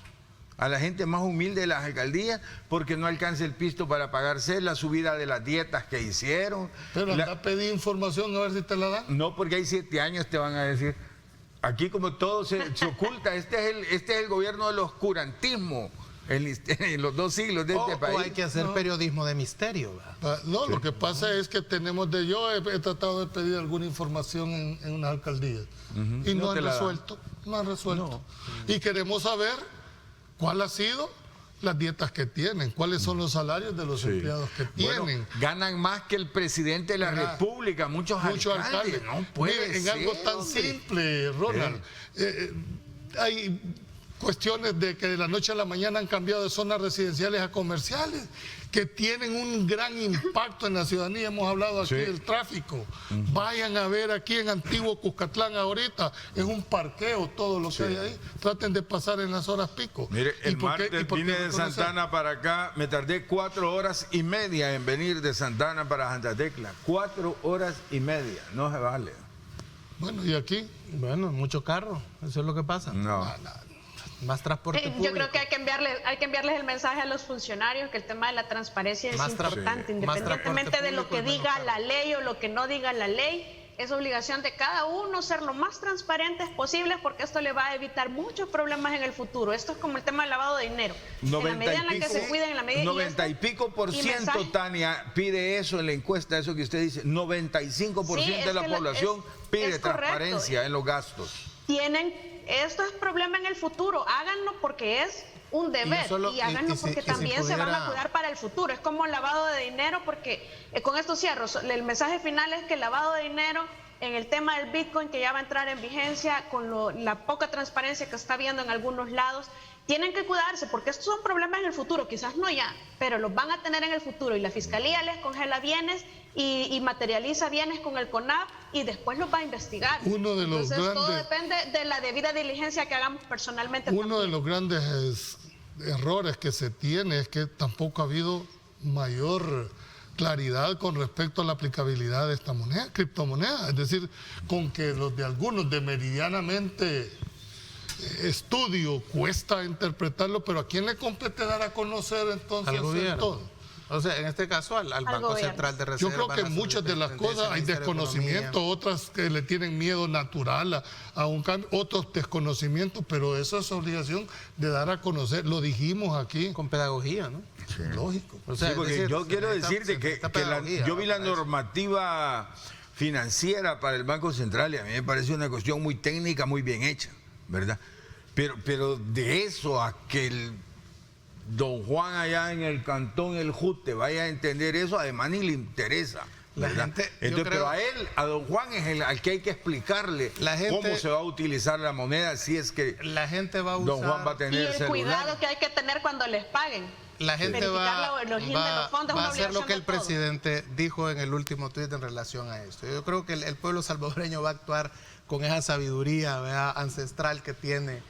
a la gente más humilde de las alcaldías, porque no alcanza el pisto para pagarse la subida de las dietas que hicieron. Pero anda a pedir información a ver si te la dan. No, porque hay 7 años te van a decir. Aquí como todo se oculta, este es el gobierno del oscurantismo en los 2 siglos de este país. O hay que hacer periodismo de misterio. No, lo que pasa es que yo he tratado de pedir alguna información en unas alcaldías y no han resuelto. Y queremos saber cuál ha sido las dietas que tienen, cuáles son los salarios de los empleados que tienen. Bueno, ganan más que el presidente de la República, muchos alcaldes. No puede Miren, en ser, algo tan simple, Ronald. cuestiones de que de la noche a la mañana han cambiado de zonas residenciales a comerciales, que tienen un gran impacto en la ciudadanía. Hemos hablado aquí del tráfico. Vayan a ver aquí en Antiguo Cuscatlán ahorita, es un parqueo todo lo que hay ahí. Traten de pasar en las horas pico. Mire, el martes vine de Santana para acá, me tardé 4 horas y media en venir de Santana para Santa Tecla. 4 horas y media, no se vale. Bueno, ¿y aquí? Bueno, mucho carro, eso es lo que pasa. No. Más transporte público. Yo creo que hay que enviarles el mensaje a los funcionarios que el tema de la transparencia es importante, independientemente de lo que diga la ley o lo que no diga la ley. Es obligación de cada uno ser lo más transparentes posibles, porque esto le va a evitar muchos problemas en el futuro. Esto es como el tema del lavado de dinero. En la medida en la que se cuiden, en la medida 90 y pico por ciento, Tania, pide eso en la encuesta, eso que usted dice. 95% de la población pide transparencia en los gastos. Esto es problema en el futuro. Háganlo porque es un deber y háganlo porque también se van a cuidar para el futuro. Es como el lavado de dinero, porque con esto cierro. El mensaje final es que el lavado de dinero en el tema del Bitcoin, que ya va a entrar en vigencia con la poca transparencia que está habiendo en algunos lados, tienen que cuidarse porque estos son problemas en el futuro, quizás no ya, pero los van a tener en el futuro, y la Fiscalía les congela bienes y materializa bienes con el CONAP y después los va a investigar. Entonces todo depende de la debida diligencia que hagamos personalmente. Uno de los grandes errores que se tiene es que tampoco ha habido mayor claridad con respecto a la aplicabilidad de esta moneda, criptomoneda. Es decir, con que los de algunos de meridianamente estudio cuesta interpretarlo, pero ¿a quién le compete dar a conocer entonces todo? O sea, en este caso al Banco Central de Reserva. Yo creo que muchas de las cosas hay desconocimiento, otras que le tienen miedo natural a un cambio, otros desconocimientos, pero eso es obligación de dar a conocer. Lo dijimos aquí. Con pedagogía, ¿no? Sí. Lógico. O sea, sí, porque yo quiero decirte que yo vi la normativa financiera para el Banco Central y a mí me parece una cuestión muy técnica, muy bien hecha, ¿verdad? Pero de eso a que el don Juan allá en el cantón El Jute vaya a entender eso, además ni le interesa, ¿verdad? Pero a don Juan es al que hay que explicarle cómo se va a utilizar la moneda, si es que la gente va a usar, don Juan va a tener el cuidado que hay que tener cuando les paguen. La gente va a hacer lo que el presidente dijo en el último tuit en relación a esto. Yo creo que el pueblo salvadoreño va a actuar con esa sabiduría, ¿verdad?, ancestral que tiene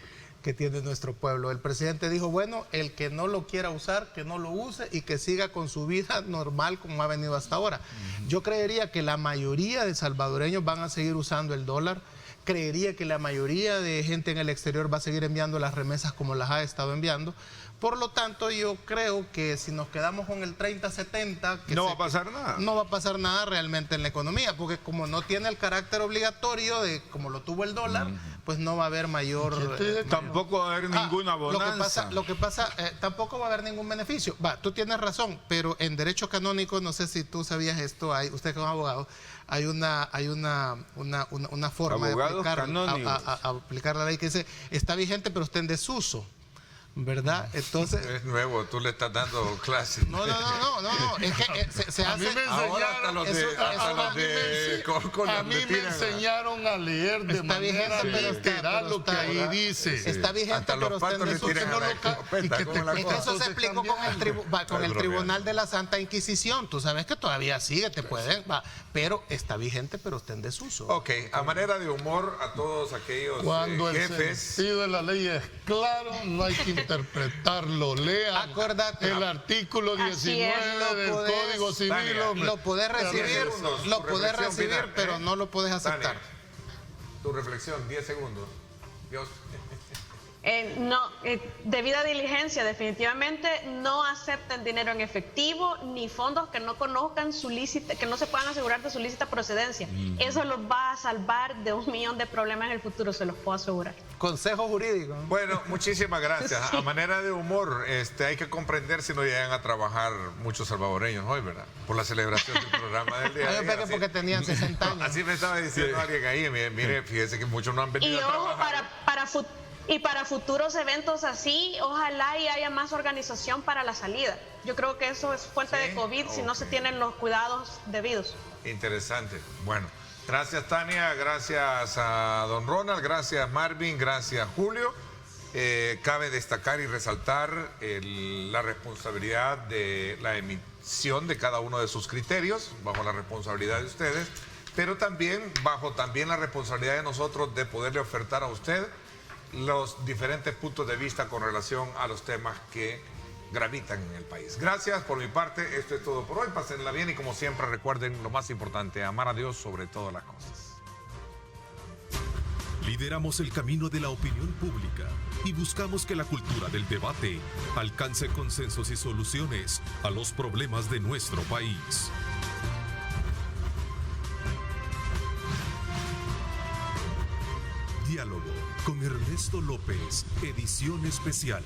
nuestro pueblo. El presidente dijo, bueno, el que no lo quiera usar, que no lo use y que siga con su vida normal como ha venido hasta ahora. Yo creería que la mayoría de salvadoreños van a seguir usando el dólar. Creería que la mayoría de gente en el exterior va a seguir enviando las remesas como las ha estado enviando. Por lo tanto, yo creo que si nos quedamos con el 30-70... No va a pasar nada. No va a pasar nada realmente en la economía, porque como no tiene el carácter obligatorio de como lo tuvo el dólar, pues no va a haber mayor... Tampoco va a haber ninguna bonanza. Lo que pasa, tampoco va a haber ningún beneficio. Tú tienes razón, pero en derecho canónico, no sé si tú sabías esto, usted como abogado, hay una forma de aplicar la ley que dice, está vigente pero está en desuso, ¿verdad? Entonces es nuevo, tú le estás dando clases. No, es que se hace. A mí me enseñaron a leer de manera literal lo que ahí dice. Está vigente, pero está en desuso. Eso se explicó con el Tribunal de la Santa Inquisición. Tú sabes que todavía sigue, pero está vigente, pero está en desuso. Ok, a manera de humor a todos aquellos cuando jefes. El sentido de la ley es claro, no hay que interpretarlo. Lean el artículo 19 del Código Civil. Tania, lo podés recibir, pero no lo podés aceptar. Tania, tu reflexión, 10 segundos. Dios. Debida diligencia, definitivamente no acepten dinero en efectivo ni fondos que no conozcan que no se puedan asegurar de su lícita procedencia. Eso los va a salvar de 1 millón de problemas en el futuro, se los puedo asegurar. Consejo jurídico. Bueno, muchísimas gracias. Sí. A manera de humor, hay que comprender si no llegan a trabajar muchos salvadoreños hoy, ¿verdad? Por la celebración del programa del día. Yo pensé porque tenían 60 años. Así me estaba diciendo alguien ahí. Mire, fíjese que muchos no han venido a trabajar. Y para futuros eventos así, ojalá y haya más organización para la salida. Yo creo que eso es fuente de COVID si no se tienen los cuidados debidos. Interesante. Bueno, gracias Tania, gracias a don Ronald, gracias Marvin, gracias Julio. Cabe destacar y resaltar la responsabilidad de la emisión de cada uno de sus criterios, bajo la responsabilidad de ustedes, pero también bajo la responsabilidad de nosotros de poderle ofertar a usted los diferentes puntos de vista con relación a los temas que gravitan en el país. Gracias por mi parte, esto es todo por hoy, pásenla bien y como siempre recuerden lo más importante, amar a Dios sobre todas las cosas. Lideramos el camino de la opinión pública y buscamos que la cultura del debate alcance consensos y soluciones a los problemas de nuestro país. Diálogo con Ernesto López, edición especial.